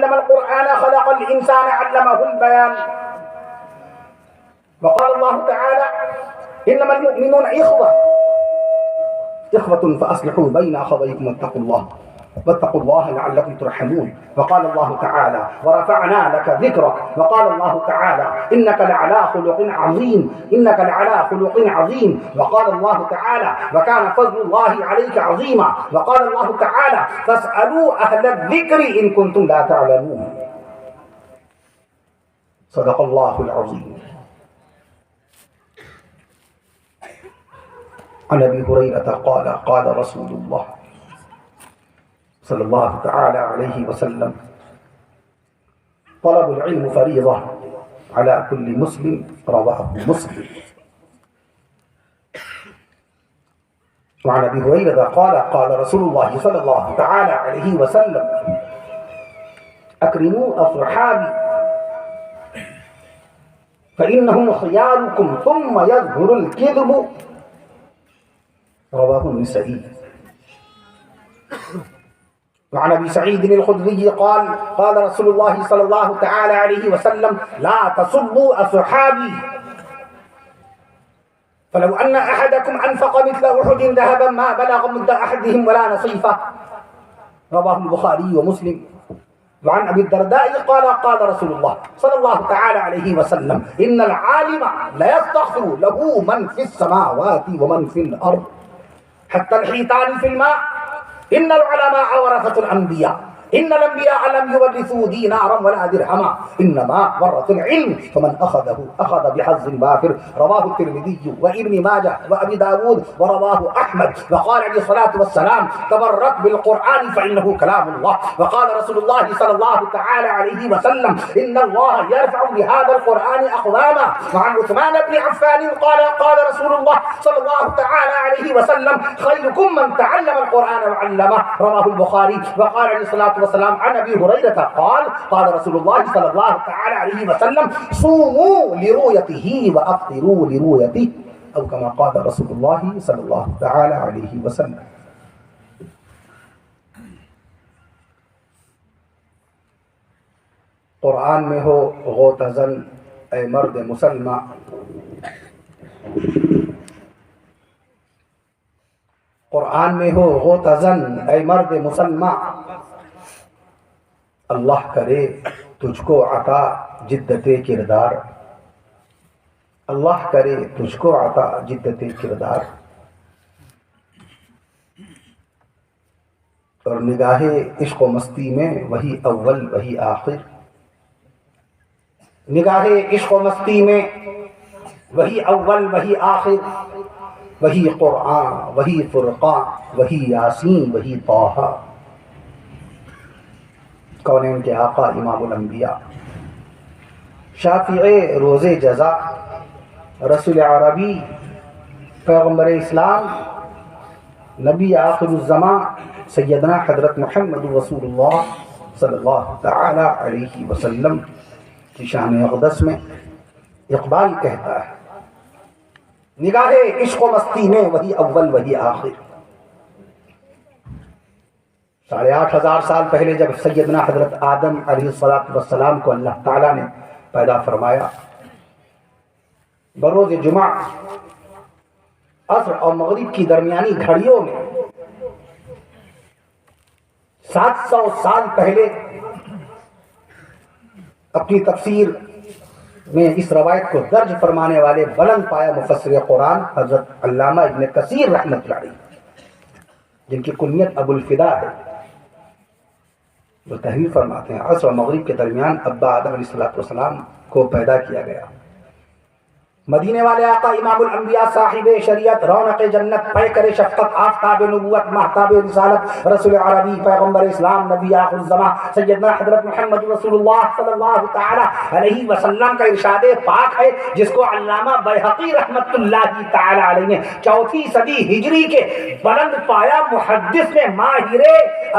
علم القرآن خلق الإنسان علمه البيان. وقال الله تعالى إنما المؤمنون إخوة فأصلحوا بين أخويكم واتقوا الله لعلكم ترحمون. وقال الله تعالى ورفعنا لك ذكرك. وقال الله تعالى إنك لعلى خلق عظيم. وقال الله تعالى وكان فضل الله عليك عظيما. وقال الله تعالى فاسألوا أهل الذكر إن كنتم لا تعلمون. صدق الله العظيم. عن أبي هريرة قال قال رسول الله صلى الله تعالى عليه وسلم طلب العلم فريضة على كل مسلم. رواه مسلم. وعن أبي هريرة قال قال رسول الله صلى الله تعالى عليه وسلم أكرموا أصحابي فإنهم خياركم ثم يظهر الكذب. رواه النسائي. وعن ابي سعيد الخدري قال قال رسول الله صلى الله تعالى عليه وسلم لا تسبوا اصحابي فلو ان احدكم انفق مثل احد ذهبا ما بلغ مد احدهم ولا نصيفه. رواه البخاري ومسلم. وعن ابي الدرداء قال قال رسول الله صلى الله تعالى عليه وسلم ان العالم لا يستغفر له من في السماوات ومن في الارض حتى الحيتان في الماء. إن العلماء ورثة الأنبياء إن الأنبياء لم يورثوا دينارا ولا درهما إنما ورثوا العلم فمن أخذ بحظ وافر. رواه الترمذي وابن ماجه وأبي داود ورواه أحمد. وقال عليه الصلاة والسلام تبرك بالقرآن فإنه كلام الله. وقال رسول الله صلى الله تعالى عليه وسلم إن الله يرفع بهذا القرآن أقواما. وعن عثمان بن عفان قال قال رسول الله صلى الله تعالى عليه وسلم خيركم من تعلم القرآن وعلمه. رواه البخاري. وقال عليه الصلاة والسلام عن ابي هريرة قال قال رسول الله صلى الله تعالى عليه وسلم صوموا لرؤيته وافطروا لرؤيته او كما قال رسول الله صلى الله تعالى عليه وسلم. قرآن میں ہو غوطزن اے مرد مسلمہ قرآن میں ہو غوطزن اے مرد مسلمہ اللہ کرے تجھ کو عطا جدت کردار. اللہ کرے تجھ کو عطا جدت کردار. اور نگاہ عشق و مستی میں وہی اول وہی آخر. نگاہ عشق و مستی میں وہی اول وہی آخر. وہی قرآن وہی فرقان وہی یاسین وہی طٰہٰ. کونین کے آقا امام الانبیاء شافع روز جزا رسول عربی پیغمبر اسلام نبی آخر الزمان سیدنا حضرت محمد رسول اللہ صلی اللہ تعالی علیہ وسلم کی شان اقدس میں اقبال کہتا ہے نگاہ عشق و مستی میں وہی اول وہی آخر. 8,500 سال پہلے جب سیدنا حضرت آدم علیہ السلام کو اللہ تعالیٰ نے پیدا فرمایا بروز جمعہ عصر اور مغرب کی درمیانی گھڑیوں میں 700 سال پہلے اپنی تفسیر میں اس روایت کو درج فرمانے والے بلند پایا مفسر قرآن حضرت علامہ ابن کثیر رحمۃ اللہ علیہ جن کی کنیت ابو الفدا ہے وہ تحریر فرماتے ہیں عصر و مغرب کے درمیان ابا آدم علیہ السلام کو پیدا کیا گیا. مدینے والے آقا امام الانبیاء صاحب شریعت رونق جنت پیکر شفقت آفتاب نبوت محتاب رسالت رسول عربی پیغمبر اسلام نبی آخر الزمان سیدنا حضرت محمد رسول اللہ صلی اللہ تعالی علیہ وسلم کا ارشاد پاک ہے جس کو علامہ بیہقی رحمت اللہ تعالی علیہ نے 4 صدی ہجری کے بلند پایا محدث نے ماہر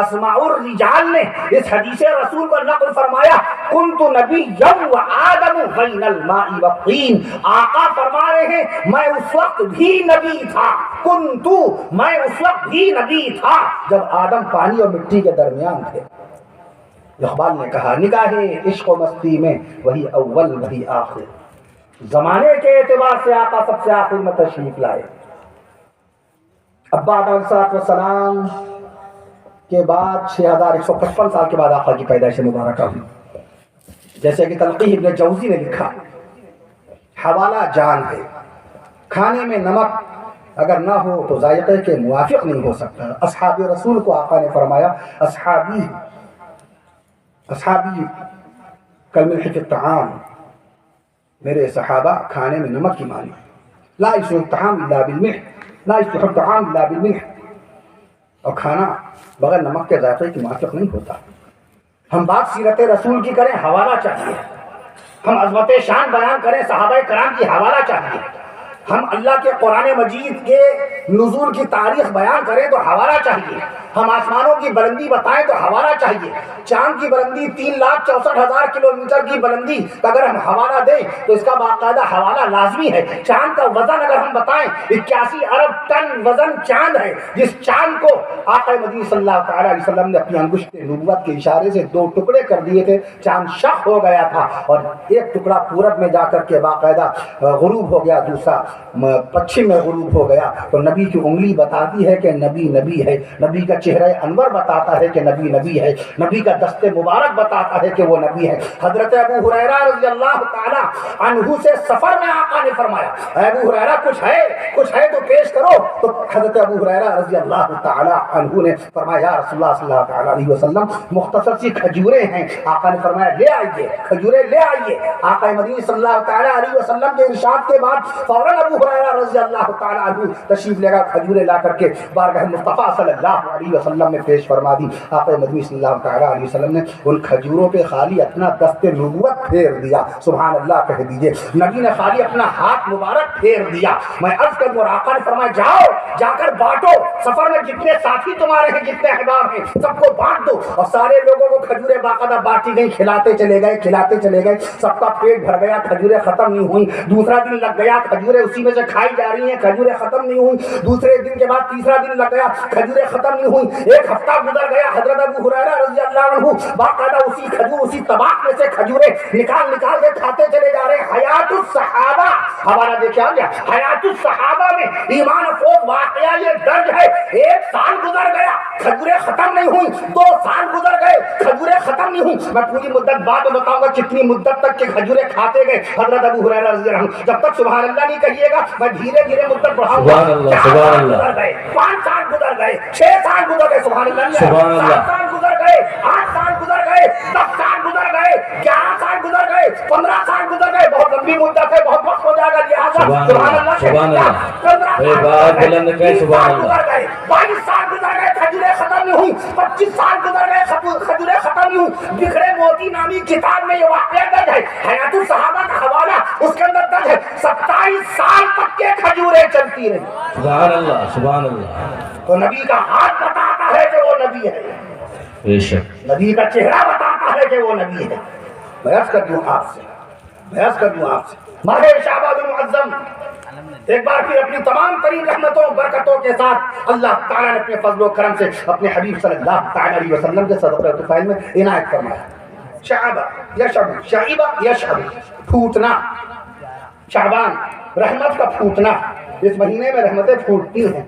اسماء الرجال نے اس حدیث رسول کو نقل فرمایا کنت نبیا و آدم بین الماء والطین. آقا فرما رہے ہیں میں اس وقت بھی نبی تھا میں اس وقت بھی نبی تھا جب آدم پانی اور مٹی کے درمیان تھے. اقبال نے کہا نگاہ عشق و مستی میں وہی اول وہی آخر، زمانے کے اعتبار سے آقا سب سے آخر میں تشریف لائے۔ ابا آدم علیہ السلام کے بعد 6155 سال کے بعد آقا کی پیدائش مبارکہ ہوئی۔ جیسے کہ تلقیح ابن جوزی نے لکھا، حوالہ جان ہے، کھانے میں نمک اگر نہ ہو تو ذائقے کے موافق نہیں ہو سکتا۔ اصحاب رسول کو آقا نے فرمایا اصحابی کالملح فی الطعام، میرے صحابہ کھانے میں نمک کی مانی، لا یصلح الطعام الا بالملح، لا یصلح الطعام الا بالملح، اور کھانا بغیر نمک کے ذائقے کی موافق نہیں ہوتا۔ ہم بات سیرت رسول کی کریں، حوالہ چاہیے۔ ہم عظمت شان بیان کریں، صحابہ کرام کی حوالہ چاہیے۔ ہم اللہ کے قرآن مجید کے نزول کی تاریخ بیان کریں تو حوالہ چاہیے۔ ہم آسمانوں کی بلندی بتائیں تو حوالہ چاہیے۔ چاند کی بلندی 3,64,000 کلومیٹر کی بلندی اگر ہم حوالہ دیں تو اس کا باقاعدہ حوالہ لازمی ہے۔ چاند کا وزن اگر ہم بتائیں 81 ارب ٹن وزن چاند ہے، جس چاند کو آقا مدینہ صلی اللہ تعالی علیہ وسلم نے اپنی انگشت نبوت کے اشارے سے 2 ٹکڑے کر دیے تھے، چاند شق ہو گیا تھا اور ایک ٹکڑا پورب میں جا کر کے باقاعدہ غروب ہو گیا، دوسرا پچھم میں غروب ہو گیا۔ تو نبی کی انگلی بتاتی ہے کہ نبی نبی ہے، نبی کا چہرہ انور بتاتا ہے کہ نبی نبی ہے، نبی کا دست مبارک بتاتا ہے کہ وہ نبی ہے۔ حضرت ابو ہریرہ رضی اللہ تعالی عنہ سے سفر میں آقا نے فرمایا اے ابو ہریرہ کچھ ہے تو پیش کرو، تو حضرت ابو ہریرہ رضی اللہ تعالی عنہ نے فرمایا یا رسول اللہ صلی اللہ علیہ وسلم مختصر سی کھجوریں ہیں۔ آقا نے فرمایا لے آئیے، کھجوریں لے آئیے۔ آقا مدینہ صلی اللہ تعالی علیہ وسلم کے ارشاد کے بعد فوراً ابو ہریرہ رضی اللہ تعالی عنہ تشریف لے گا، کھجوریں لا کر کے بارگاہ مصطفیٰ صلی اللہ علیہ وسلم نے پیش فرما دی۔ آقا مدنی صلی اللہ تعالی علیہ وسلم نے ان کھجوروں پہ خالی اپنا دست نبوت پھیر دیا، سبحان اللہ کہہ دیجئے۔ نبی نے خالی اپنا ہاتھ مبارک پھیر دیا۔ میں عرض کروں اور آقا نے فرمایا جاؤ جا کر بانٹو، سفر میں جتنے ساتھی تمہارے ہیں، جتنے احباب ہیں سب کو بانٹ دو۔ اور سارے لوگوں کو کھجوریں باقاعدہ بانٹی گئی، کھلاتے چلے گئے، سب کا پیٹ بھر گیا، کھجوریں ختم نہیں ہوئی۔ دوسرا دن لگ گیا، کھجوریں اسی میں سے کھائی جا رہی ہیں، کھجوریں ختم نہیں ہوئی۔ دوسرے دن کے بعد تیسرا دن لگ گیا، کھجوریں ختم نہیں ہوئی۔ ایک ہفتہ گزر گیا، حضرت ابو ہریرہ رضی اللہ عنہ باقاعدہ اسی طباق میں سے کھجوریں نکال کے کھاتے چلے جا رہے ہیں۔ حیات الصحابہ ہمارا دیکھا گیا، حیات الصحابہ میں ایمان افروز واقعہ یہ درج ہے۔ 1 سال گزر گیا، کھجوریں ختم نہیں ہوئی، 2 سال گزر گئے، کھجوریں ختم نہیں ہوئی۔ میں پوری مدت بعد میں بتاؤں گا کتنی مدت تک کے کھجوریں کھاتے گئے حضرت ابو ہریرہ رضی اللہ عنہ۔ جب تک سبحان اللہ نہیں کہیے گا میں دھیرے دھیرے مدت بڑھاؤں گا۔ 4 سال گزر گئے، 5 سال گزر گئے، 6 سال گزر گئے، سبحان اللہ، 7 سال گزر گئے، 8 سال گزر گئے، 10 سال گزر گئے، 11 سال گزر گئے، 15 سال گزر گئے۔ بہت لمبی مدت ہے، بہت وقت ہو جائے گا، لہٰذا سبحان اللہ، 15 گزر گئے، 22 سال گزر گئے، کھجوریں ختم نہیں ہوئی، 25 سال گزر گئے، کھجوریں ختم نہیں ہوئی۔ بکھرے موتی نامی کتاب میں یہ واقعہ درج ہے، حیات الصحابہ کا حوالہ اس کے اندر درج ہے۔ 27 سال تک کے کھجوریں چلتی رہی، سبحان اللہ سبحان اللہ۔ تو نبی کا ہاتھ بتاتا ہے کہ وہ نبی ہے، بے شک نبی کا چہرہ بتاتا ہے کہ وہ نبی ہے۔ بیعت کر دوں آپ سے ماہ شعبان المعظم ایک بار پھر اپنی تمام ترین رحمتوں برکتوں کے ساتھ اللہ تعالیٰ نے اپنے فضل و کرم سے اپنے حبیب صلی اللہ تعالیٰ علیہ وسلم کے صدقہ طفیل میں عنایت فرمایا۔ شعیبہ یشعب، پھوٹنا، شعبان رحمت کا پھوٹنا، اس مہینے میں رحمتیں پھوٹتی ہیں،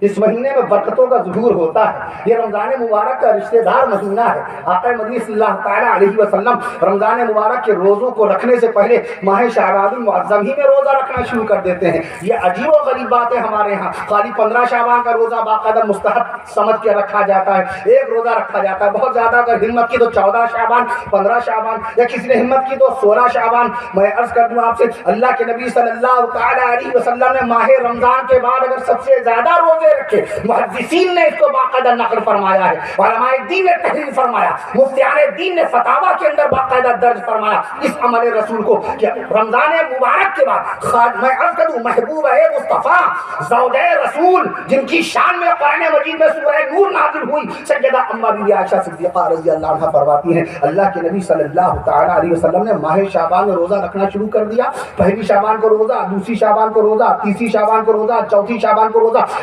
اس مہینے میں برکتوں کا ظہور ہوتا ہے۔ یہ رمضان مبارک کا رشتہ دار مہینہ ہے۔ آقا مدنی صلی اللہ تعالیٰ علیہ وسلم رمضان مبارک کے روزوں کو رکھنے سے پہلے ماہ شعبان المعظم ہی میں روزہ رکھنا شروع کر دیتے ہیں۔ یہ عجیب و غریب بات ہے ہمارے ہاں، خالی 15 شعبان کا روزہ باقاعدہ مستحب سمجھ کے رکھا جاتا ہے، ایک روزہ رکھا جاتا ہے، بہت زیادہ اگر ہمت کی تو 14 شعبان، 15 شعبان، یا کسی نے ہمت کی تو 16 شعبان۔ میں عرض کر دوں آپ سے، اللہ کے نبی صلی اللہ تعالیٰ علیہ وسلم نے ماہ رمضان کے بعد اگر سب سے زیادہ روزے رکھے، محدثین نے اس کو باقاعدہ نقل فرمایا ہے، علماء دین نے تحریر فرمایا، مفتیان دین نے فتاوا کے اندر باقاعدہ درج فرمایا اس عمل رسول کو کہ رمضان مبارک کے بعد میں عرض کروں محبوب ہے مصطفیٰ زوجہ رسول جن کی شان میں قرآن مجید میں سورہ نور نازل ہوئی، سیدہ اما بی عائشہ صدیقہ رضی اللہ عنہ فرماتی ہیں اللہ کے نبی صلی اللہ تعالیٰ علیہ وسلم نے ماہ شعبان میں روزہ رکھنا شروع کر دیا۔ پہلی شعبان کو روزہ، دوسری شعبان کو روزہ، تیسری شعبان کو روزہ، چوتھی شعبان کو روزہ،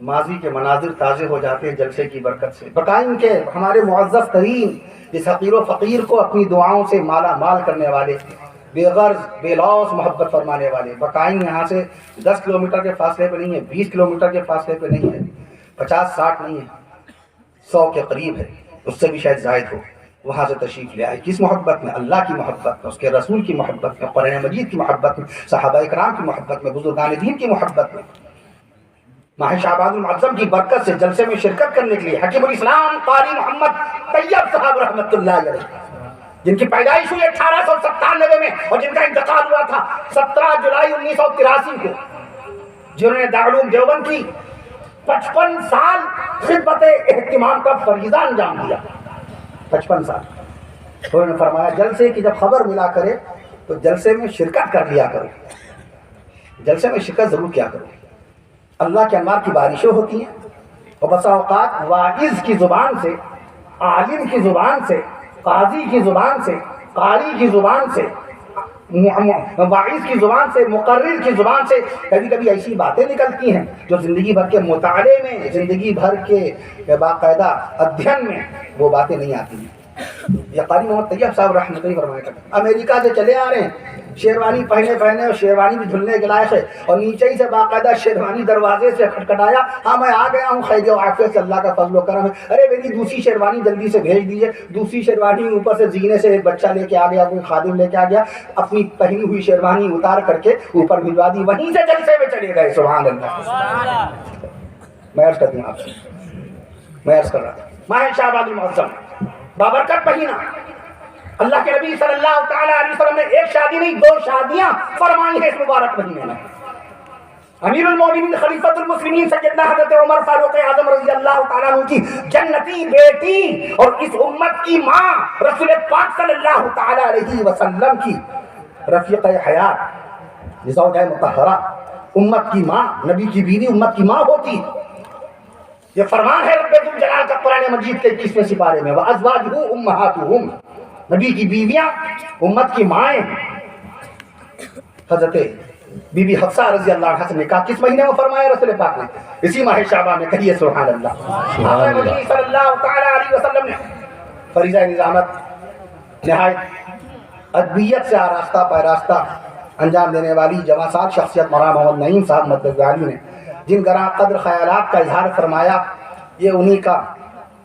ماضی کے مناظر تازے ہو جاتے ہیں جلسے کی برکت سے۔ بقائیں کہ ہمارے معزز ترین اس حقیر و فقیر کو اپنی دعاؤں سے مالا مال کرنے والے، بے غرض بے لوث محبت فرمانے والے، بقائیں یہاں سے 10 کلومیٹر کے فاصلے پہ نہیں ہے، 20 کلومیٹر کے فاصلے پہ نہیں ہے، 50-60 نہیں ہے، 100 کے قریب ہے، اس سے بھی شاید زائد ہو، وہاں سے تشریف لے آئے۔ کس محبت میں؟ اللہ کی محبت میں، اس کے رسول کی محبت میں، قرآن مجید کی محبت میں، صحابہ اکرام کی محبت میں، بزرگان دین کی محبت میں، ماہ شعبان المعظم کی برکت سے جلسے میں شرکت کرنے کے لیے حکیم الاسلام قاری محمد طیب صاحب رحمۃ اللہ علیہ، جن کی پیدائش ہوئی 1897 میں اور جن کا انتقال ہوا تھا 17 جولائی 1983 کو، جنہوں نے دارالعلوم دیوبند کی 55 سال خدمت اہتمام کا فریضہ انجام دیا، 55 سال۔ انہوں نے فرمایا جلسے کی جب خبر ملا کرے تو جلسے میں شرکت کر لیا کرو، جلسے میں شرکت ضرور کیا کرو۔ اللہ کے انوار کی بارشیں ہوتی ہیں، اور بسا اوقات واعظ کی زبان سے، عالم کی زبان سے، قاضی کی زبان سے، قاری کی زبان سے، واعظ کی زبان سے، مقرر کی زبان سے کبھی کبھی ایسی باتیں نکلتی ہیں جو زندگی بھر کے مطالعے میں، زندگی بھر کے باقاعدہ ادھین میں وہ باتیں نہیں آتی ہیں۔ یہ قاری محمد طیب صاحب رحمۃ اللہ فرمایا کرتے ہیں، امریکہ سے چلے آ رہے ہیں، شیروانی پہنے اور شیروانی بھی دھلنے کے لائق ہے، اور نیچے ہی سے باقاعدہ شیروانی دروازے سے کھٹکھٹایا، ہاں میں آ گیا ہوں، خیر و عافیت سے، اللہ کا فضل و کرم ہے، ارے میری دوسری شیروانی جلدی سے بھیج دیجیے۔ دوسری شیروانی اوپر سے زینے سے ایک بچہ لے کے آ گیا، کوئی خادم لے کے آ گیا، اپنی پہنی ہوئی شیروانی اتار کر کے اوپر بھجوا دی، وہیں سے جلسے میں چلے گئے۔ سبحان اللہ۔ میں عرض کرتی ہوں آپ سے، میں عرض کر رہا تھا ماہ شعبان المعظم بابرکت مہینہ، اللہ کے نبی صلی اللہ تعالی علیہ وسلم نے ایک شادی نہیں 2 شادیاں فرمائی ہیں اس مبارک مہینے میں۔ امیر المومنین خلیفۃ المسلمین سیدنا حضرت عمر فاروق اعظم رضی اللہ تعالیٰ عنہ کی جنتی بیٹی اور اس امت کی ماں رسول پاک صلی اللہ تعالی علیہ وسلم کی رفیق حیات، زوجہ مطہرہ، امت کی ماں، نبی کی بیوی امت کی ماں ہوتی۔ یہ فرمان ہے رب ذوالجلال کا قرآن مجید کے 21ویں سپارے میں، وَأَزْوَاجُهُ أُمَّهَاتُهُمْ، نبی کی بیویاں امت کی مائیں۔ حضرت بی بی حفصہ رضی اللہ عنہا سے نکاح کس مہینے میں فرمایا رسول پاک نے؟ اسی ماہ شعبان میں، کہیے سبحان اللہ۔ آقا مدنی صلی اللہ تعالی علیہ وسلم نے فریضہ نظامت نہایت ادبیت سے آراستہ پیراستہ انجام دینے والی جواسات شخصیت مولانا محمد نعیم صاحب مدد عالی نے جن گراں قدر خیالات کا اظہار فرمایا، یہ انہی کا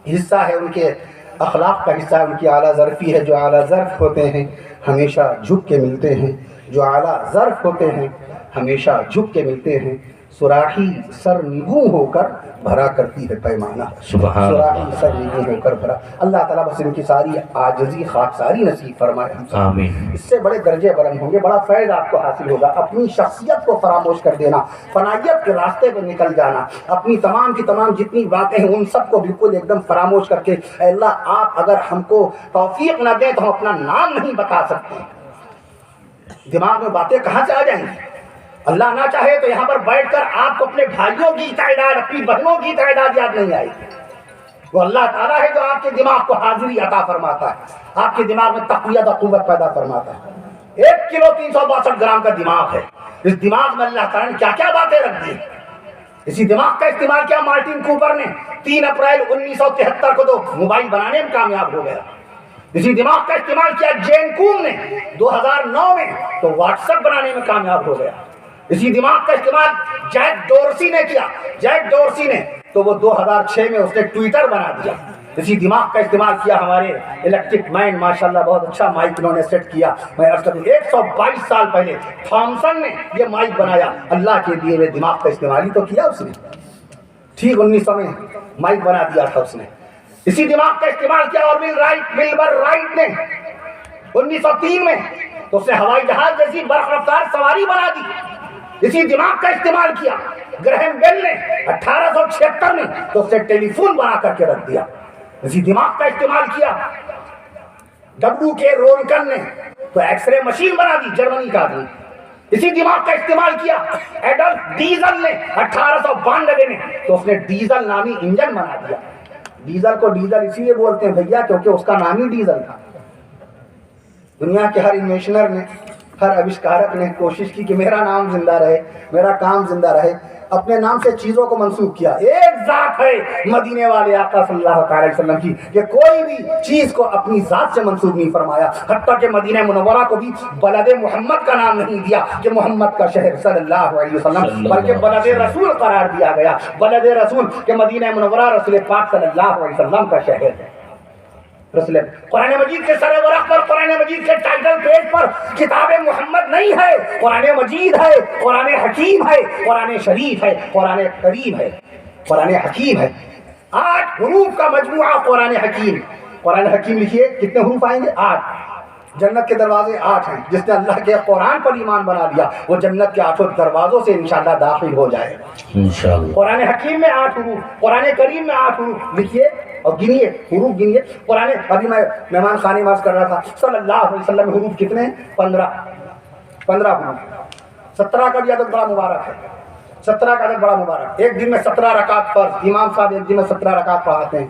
حصہ ہے، ان کے اخلاق کا حصہ ہے، ان کی اعلیٰ ظرفی ہے۔ جو اعلیٰ ظرف ہوتے ہیں ہمیشہ جھک کے ملتے ہیں، جو اعلیٰ ظرف ہوتے ہیں ہمیشہ جھک کے ملتے ہیں۔ سراحی سر نگوں ہو کر بھرا کرتی ہے پیمانہ، سراحی سر نگوں ہو کر بھرا۔ اللہ تعالیٰ بس ان کی ساری عاجزی خاکساری نصیب فرمائے، آمین۔ اس سے بڑے درجے بلند ہوں گے، بڑا فیض آپ کو حاصل ہوگا۔ اپنی شخصیت کو فراموش کر دینا، فنائیت کے راستے پہ نکل جانا، اپنی تمام کی تمام جتنی باتیں ہیں ان سب کو بالکل ایک دم فراموش کر کے، اے اللہ آپ اگر ہم کو توفیق نہ دیں تو ہم اپنا نام نہیں بتا سکتے، دماغ میں باتیں کہاں سے آ جائیں گی؟ اللہ نہ چاہے تو یہاں پر بیٹھ کر آپ کو اپنے بھائیوں کی تعداد، اپنی بہنوں کی تعداد یاد نہیں آئے گی۔ وہ اللہ تعالیٰ ہے جو آپ کے دماغ کو حاضری عطا فرماتا ہے، آپ کے دماغ میں تقویت اور قوت پیدا فرماتا ہے۔ 1 کلو 362 گرام کا دماغ ہے، اس دماغ میں اللہ تعالیٰ نے کیا کیا باتیں رکھ دی۔ اسی دماغ کا استعمال کیا مارٹن کوپر نے 3 اپریل 1973 کو تو موبائل بنانے میں کامیاب ہو گیا۔ اسی دماغ کا استعمال کیا جین کوم نے 2009 میں تو واٹس ایپ بنانے میں کامیاب ہو گیا۔ اسی دماغ کا استعمال جیک ڈورسی نے کیا، جیک ڈورسی نے تو وہ 2006 میں اس نے ٹویٹر بنا دیا۔ اسی دماغ کا استعمال کیا ہمارے الیکٹرک مین، ماشاءاللہ بہت اچھا مائک انہوں نے سیٹ کیا۔ میں عرض کروں 122 سال پہلے تھامسن نے یہ مائک بنایا، اللہ کے دیے ہوئے دماغ کا استعمال ہی تو کیا اس نے، ٹھیک 1900 میں مائک بنا دیا تھا اس نے۔ اسی دماغ کا استعمال کیا اور ولبر رائٹ نے 1903 میں تو اس نے ہوائی جہاز جیسی برق رفتار سواری بنا دی۔ اسی دماغ کا استعمال کیا گرہم بیل نے 1876 میں تو اس نے ٹیلی فون بنا کر کے رکھ دیا۔ اسی دماغ کا استعمال کیا ڈبلو کے رونکن نے تو ایکس رے مشین بنا دی، جرمنی کا آدمی۔ اسی دماغ کا استعمال کیا ایڈلف ڈیزل نے 1892 میں تو اس نے ڈیزل نامی انجن بنا دیا۔ ڈیزل کو ڈیزل اسی لیے بولتے ہیں بھیا کیونکہ اس کا نام ہی ڈیزل تھا۔ دنیا کے ہر انویشنر نے، ہر آوشکارک نے کوشش کی کہ میرا نام زندہ رہے، میرا کام زندہ رہے، اپنے نام سے چیزوں کو منسوخ کیا. ایک ذات ہے مدینے والے آقا صلی اللہ تعالی وسلم کی کہ کوئی بھی چیز کو اپنی ذات سے منسوخ نہیں فرمایا. حتیٰ کہ مدینہ منورہ کو بھی بلد محمد کا نام نہیں دیا کہ محمد کا شہر صلی اللہ علیہ وسلم، بلکہ بلد رسول قرار دیا گیا. بلد رسول کہ مدینہ منورہ رسول پاک صلی اللہ علیہ وسلم کا شہر ہے. رسول قرآن مجید کے سر ورق پر، قرآن مجید کے ٹائٹل پیج پر کتاب محمد نہیں ہے، قرآن مجید ہے، قرآن حکیم ہے، قرآن شریف ہے، قرآن کریم ہے، قرآن حکیم ہے. 8 حروف کا مجموعہ قرآن حکیم. قرآن حکیم لکھیے کتنے حروف آئیں گے؟ 8. جنت کے دروازے 8 ہیں. جس نے اللہ کے قرآن پر ایمان بنا لیا وہ جنت کے 8 دروازوں سے انشاءاللہ داخل ہو جائے انشاءاللہ. قرآن حکیم میں 8 حروف، قرآن کریم میں 8 حروف. لکھیے اور گنیے، حروف گنیے. قرآن ابھی میں مہمان خانے واز کر رہا تھا، صلی اللہ علیہ وسلم میں حروف کتنے ہیں؟ 15 حروف. 17 کا بھی عدد بڑا مبارک ہے. 17 کا عدد بڑا مبارک. ایک دن میں 17 رکعت فرض. امام صاحب ایک دن میں 17 رکعت پڑھاتے ہیں.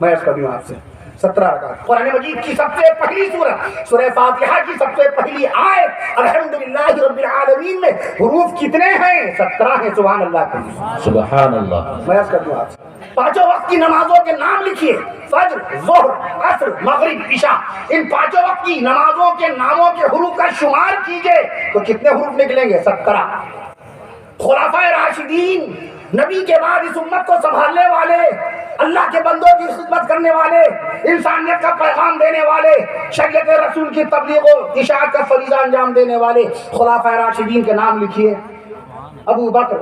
میں عرض کر دوں آپ سے 17 رکعت. قرآن مجید کی سب سے پہلی سورت سورہ فاتحہ کی سب سے پہلی آیت الحمدللہ رب العالمین میں حروف کتنے ہیں؟ 17 ہیں. سبحان اللہ کے سبحان اللہ. میں عرض کر دوں آپ سے 5 وقت کی نمازوں کے نام لکھیے. فجر، ظہر، عصر، مغرب، عشاء. ان 5 وقت کی نمازوں کے ناموں کے حروف کا شمار کیجئے تو کتنے حروف نکلیں گے؟ 17. خلفائے راشدین، نبی کے بعد اس امت کو سنبھالنے والے، اللہ کے بندوں کی خدمت کرنے والے، انسانیت کا پیغام دینے والے، شریعت رسول کی تبلیغ و اشاعت کا فریضہ انجام دینے والے خلفائے راشدین کے نام لکھیے. ابو بکر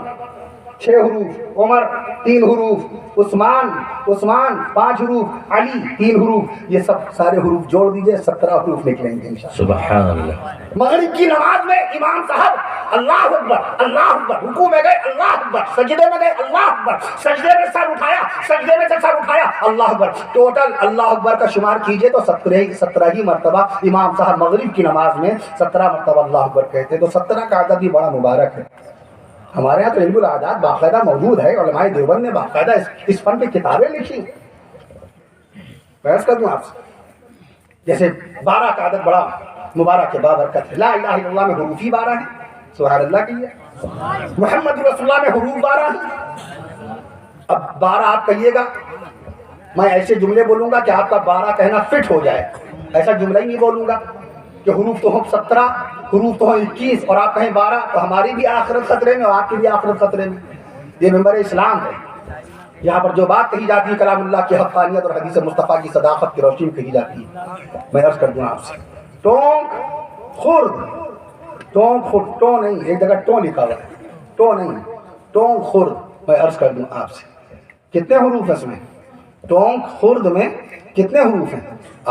6 حروف، عمر 3 حروف، عثمان 5 حروف، علی 3 حروف. یہ سب سارے حروف جوڑ دیجئے 17 حروف نکلیں گے انشاءاللہ. سبحان اللہ. مغرب کی نماز میں امام صاحب اللہ اکبر اللہ اکبر، رکوع میں گئے اللہ اکبر، سجدے میں گئے اللہ اکبر، سجدے میں سر اٹھایا، سجدے میں سے سر اٹھایا اللہ اکبر. ٹوٹل اللہ اکبر کا شمار کیجئے تو 17 ہی مرتبہ امام صاحب مغرب کی نماز میں 17 مرتبہ اللہ اکبر کہتے ہیں. تو 17 کا عدد بھی بڑا مبارک ہے. ہمارے یہاں تو علم العادات باقاعدہ موجود ہے. علماء دیوبند نے باقاعدہ اس فن پہ کتابیں لکھی. بحث کر دوں آپ سے جیسے 12 کا عدد بڑا مبارک ہے، بابرکت ہے. لا الہ الا اللہ میں حروف ہی 12 ہیں. سبحان اللہ کہیے. محمد رسول اللہ میں حروف 12 ہیں. اب 12 آپ کہیے گا، میں ایسے جملے بولوں گا کہ آپ کا 12 کہنا فٹ ہو جائے. ایسا جملہ ہی نہیں بولوں گا کہ حروف تو ہم 17، حروف تو ہم 21 اور آپ کہیں 12، تو ہماری بھی آخرت خطرے میں اور آپ کی بھی آخرت خطرے میں. یہ ممبر اسلام ہے. یہاں پر جو بات کہی جاتی ہے کلام اللہ کی حقانیت اور حدیث مصطفیٰ کی صداقت کی روشنی کہی جاتی ہے. میں عرض کر دوں آپ سے ٹونک خرد، ٹونک خرد، ٹو نہیں، ایک جگہ ٹو لکھا ہوا ہے، ٹو نہیں، ٹونک خرد. میں عرض کر دوں آپ سے کتنے حروف ہیں اس میں؟ ٹونک خرد میں کتنے حروف ہیں؟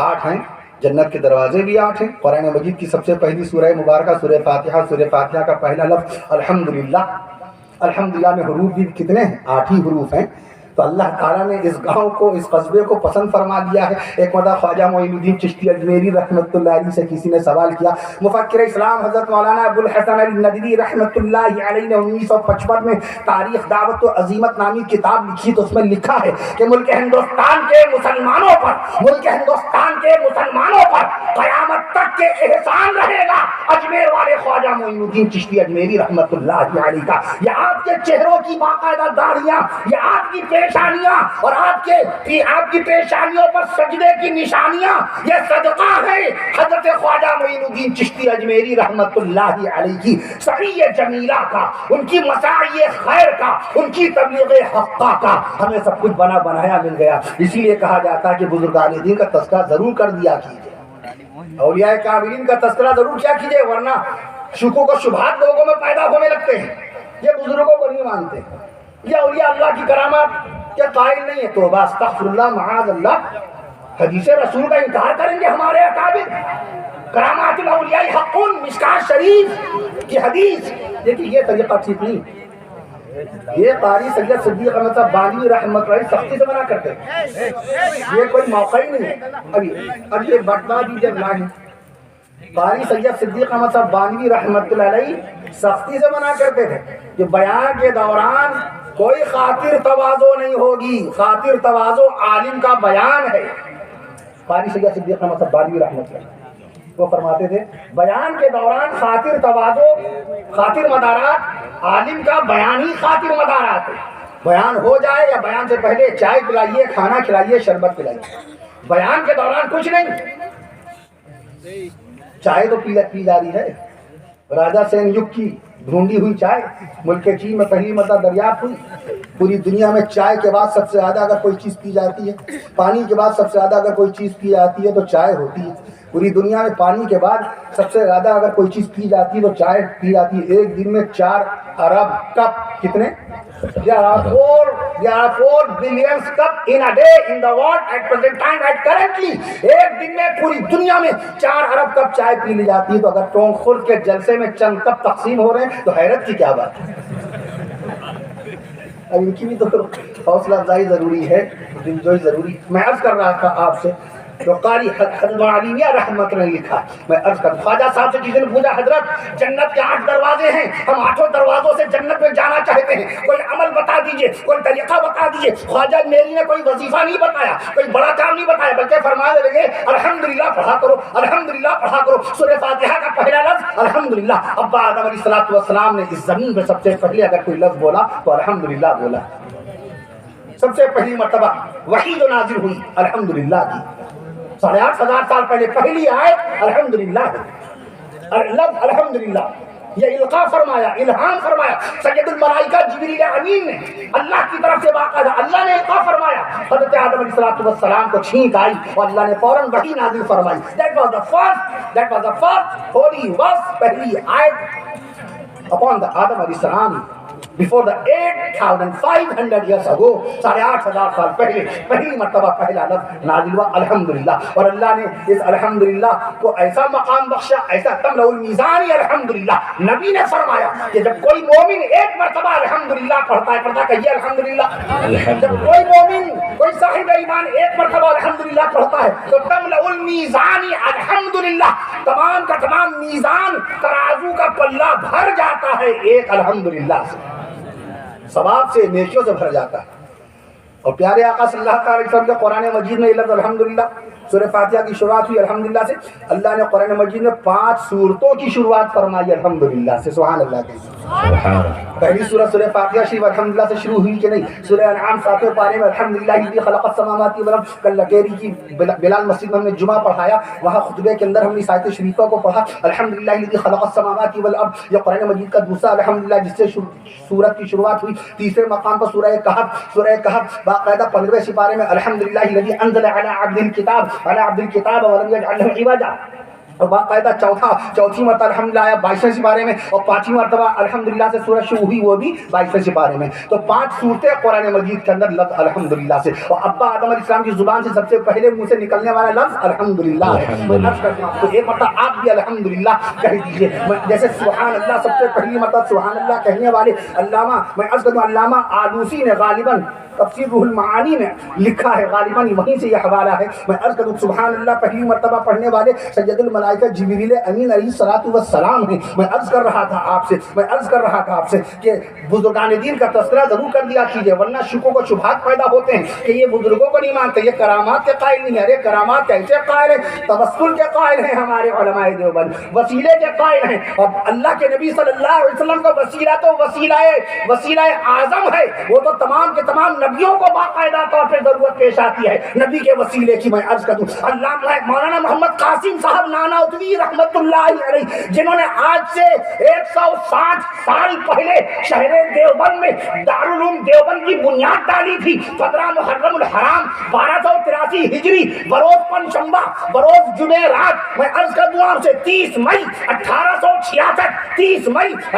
8 ہیں. جنت کے دروازے بھی 8 ہیں. قرآن مجید کی سب سے پہلی سورہ مبارکہ سورہ فاتحہ. سورہ فاتحہ کا پہلا لفظ الحمدللہ. الحمدللہ میں حروف بھی کتنے ہیں؟ 8 ہی حروف ہیں. تو اللہ تعالیٰ نے اس گاؤں کو، اس قصبے کو پسند فرما لیا ہے. ایک مرتبہ خواجہ معین الدین چشتی اجمیری رحمۃ اللہ علیہ سے کسی نے سوال کیا. مفکر اسلام حضرت مولانا ابوالحسن الندوی رحمۃ اللہ علیہ نے 1955 میں تاریخ دعوت و عظیمت نامی کتاب لکھی. تو اس میں لکھا ہے کہ ملک ہندوستان کے مسلمانوں پر قیامت تک کے احسان رہے گا اجمیر والے خواجہ معین الدین چشتی اجمیری رحمۃ اللہ علیہ کا. یہ آپ کے چہروں کی باقاعدہ داڑھیاں، یہ آپ کی پیشانیاں اور آپ کی پیشانیوں پر سجدے کی نشانیاں، یہ صدقہ ہے حضرت خواجہ معین الدین چشتی اجمیری رحمۃ اللہ علیہ کی سعی جمیلہ کا، ان کی مساعی خیر کا، ان کی تبلیغ حقہ کا. ہمیں سب کچھ بنا بنایا مل گیا. اسی لیے کہا جاتا ہے کہ بزرگان دین کا تذکرہ ضرور کر دیا کیجیے، اولیاء کاملین کا تذکرہ ضرور کیا کیجیے، ورنہ شکوک و شبہات لوگوں میں پیدا ہونے لگتے ہیں. یہ بزرگوں کو نہیں مانتے، یہ اولیاء اللہ کی کرامات کے قائل نہیں ہے. توبہ استغفر اللہ معاذ اللہ. حدیث رسول کا انکار کریں گے ہمارے اکابر. کرامات الاولیاء حق، مشکات شریف کی حدیث. دیکھیے یہ طریقہ ٹھیک نہیں. یہ قاری سید صدیق احمد صاحب بانوی رحمۃ اللہ سختی سے منع کرتے ہیں. یہ کوئی موقع ہی نہیں ہے. ابھی یہ بٹوا دیجیے نہیں. قاری سید صدیق احمد صاحب بانوی رحمۃ اللہ علیہ سختی سے منع کرتے تھے کہ بیان کے دوران کوئی خاطر تواضع نہیں ہوگی. خاطر تواضع عالم کا بیان ہے. قاری سید صدیق احمد صاحب بانوی رحمۃ اللہ وہ فرماتے تھے بیان کے دوران خاطر تواضع، خاطر مدارات عالم کا بیان ہی خاطر مدارات ہے. بیان ہو جائے یا بیان سے پہلے چائے پلائیے, کھانا کھلائیے, شربت پلائیے. بیان کے دوران کچھ نہیں. چائے تو پی جا رہی ہے. راجا سین یگ کی ڈھونڈی ہوئی چائے ملک چین میں پہلی مرتبہ دریافت ہوئی. پوری دنیا میں چائے کے بعد سب سے زیادہ اگر کوئی چیز پی جاتی ہے, پانی کے بعد سب سے زیادہ اگر کوئی چیز پی جاتی ہے تو چائے ہوتی ہے. پوری دنیا میں پانی کے بعد سب سے زیادہ اگر کوئی چیز پی جاتی ہے تو چائے پی جاتی ہے. ایک دن میں 4 ارب کپ, کتنے؟ There are 4 billion cups in a day in the world at present time at currently. ایک دن میں پوری دنیا میں 4 ارب کپ چائے پی لی جاتی ہے. تو اگر ٹونک خورد کے جلسے میں چند کپ تقسیم ہو رہے ہیں تو حیرت کی کیا بات ہے. اب ان کی بھی تو حوصلہ افزائی ضروری ہے, دلجوئی ضروری. میں عرض کر رہا تھا آپ سے تو قاری حضرت علیمیہ رحمت نے لکھا. میں عرض کر خواجہ صاحب سے کسی نے پوچھا, حضرت جنت کے 8 دروازے ہیں, ہم 8 دروازوں سے جنت میں جانا چاہتے ہیں, کوئی عمل بتا دیجئے, کوئی طریقہ بتا دیجئے. خواجہ میری نے کوئی وظیفہ نہیں بتایا, کوئی بڑا کام نہیں بتایا, بلکہ فرمانے لگے الحمدللہ پڑھا کرو, الحمدللہ پڑھا کرو. سورہ فاتحہ کا پہلا لفظ الحمدللہ. ابا آدم علیہ السلام نے اس زمین پہ سب سے پہلے اگر کوئی لفظ بولا تو الحمدللہ بولا. سب سے پہلی مرتبہ وحی جو نازل ہوئی الحمدللہ کی, 8,500 سال پہلے پہلی آیت الحمدللہ ہے. لفظ الحمدللہ یہ القاء فرمایا, الہام فرمایا سید الملائکہ جبریل امین نے اللہ کی طرف سے. باقاعدہ اللہ نے القاء فرمایا. حضرت آدم علیہ السلام کو چھینک آئی اور اللہ نے فوراً وحی نازل فرمائی. That was the first holy verse, پہلی آیت upon the Adam علیہ السلام before the 8,500 years ago. 8,500 سال پہلے پہلی مرتبہ پہلا لفظ نازل ہوا الحمدللہ. اور اللہ نے اس الحمدللہ کو ایسا مقام بخشا, ایسا تملأ المیزان الحمدللہ. نبی نے فرمایا کہ جب کوئی مومن ایک مرتبہ الحمدللہ پڑھتا ہے کہیے الحمدللہ. جب کوئی مومن, کوئی صاحب ایمان ایک مرتبہ الحمدللہ پڑھتا ہے تو تملأ المیزان الحمدللہ, تمام کا تمام میزان ترازو کا پلہ بھر جاتا ہے ایک الحمدللہ سے, ثواب سے, نیکیوں سے بھر جاتا ہے. اور پیارے آقا صلی اللہ علیہ وسلم کے قرآن مجید میں یہ لفظ الحمدللہ, سورہ فاتحہ کی شروعات ہوئی الحمدللہ سے. اللہ نے قرآن مجید میں 5 سورتوں کی شروعات فرمائی الحمدللہ سے. سبحان اللہ کہیے. پہلی سورہ سورہ فاتحہ شریف الحمدللہ سے شروع ہوئی کہ نہیں. سورہ انعام 7ویں پارے میں الحمدللہ الذی خلق السماوات والارض. کل لٹیری کی بلال مسجد میں ہم نے جمعہ پڑھایا, وہاں خطبے کے اندر ہم نے آیت شریفہ کو پڑھا الحمدللہ الذی خلق السماوات والارض. یہ قرآن مجید کا دوسرا الحمدللہ جس سے سورت کی شروعات ہوئی. تیسرے مقام پر سورہ کہف باقاعدہ 15ویں سپارے میں الحمدللہ الذی انزل علی عبدہ الکتاب ولم یجعل لہ عوجا. اور باقاعدہ چوتھی مرتبہ الحمدللہ آیا 22ویں سپارے میں, اور 5ویں مرتبہ الحمدللہ سے سورہ شروع ہوئی وہ بھی 22ویں سپارے میں. تو 5 صورتیں قرآن مجید کے اندر لفظ الحمدللہ سے. اور ابا آدم علیہ السلام کی زبان سے سب سے پہلے منہ سے نکلنے والا لفظ الحمدللہ ہے. میں عرض کرتا ہوں آپ کو ایک مرتبہ آپ بھی الحمدللہ کہہ دیجیے. جیسے سبحان اللہ سب سے پہلی مرتبہ سبحان اللہ کہنے والے علامہ, میں عرض کرتا ہوں علامہ آلوسی نے غالباً تفسیر روح المعانی میں لکھا ہے, غالباً وہیں سے یہ حوالہ ہے. میں عرض کروں سبحان اللہ پہلی مرتبہ پڑھنے والے سید الملائکہ جبریل امین علیہ السلام ہیں. میں عرض کر رہا تھا آپ سے کہ بزرگان دین کا تذکرہ ضرور کر دیا کیجیے, ورنہ شکوک و شبہات پیدا ہوتے ہیں کہ یہ بزرگوں کو نہیں مانتے, یہ کرامات کے قائل نہیں ہے. ارے کرامات کیسے قائل ہیں؟ توسل کے قائل ہیں ہمارے علماء دیوبند, وسیلے کے قائل ہیں. اور اللہ کے نبی صلی اللہ علیہ وسلم کا وسیلہ تو وسیلہ اعظم ہے, وہ تو تمام کے تمام نبیوں کو باقاعدہ طور پہ ضرورت پیش آتی ہے نبی کے وسیلے کی. میں عرض کروں علامہ مولانا محمد قاسم صاحب نانوتوی رحمت اللہ علیہ, جنہوں نے آج سے 160 سال پہلے شہر دیوبند میں دارالعلوم دیوبند کی بنیاد ڈالی تھی. 15 محرم الحرام 1283 ہجری بروز پنجشنبہ بروز جمعرات. میں عرض کر دوں آپ سے 30 مئی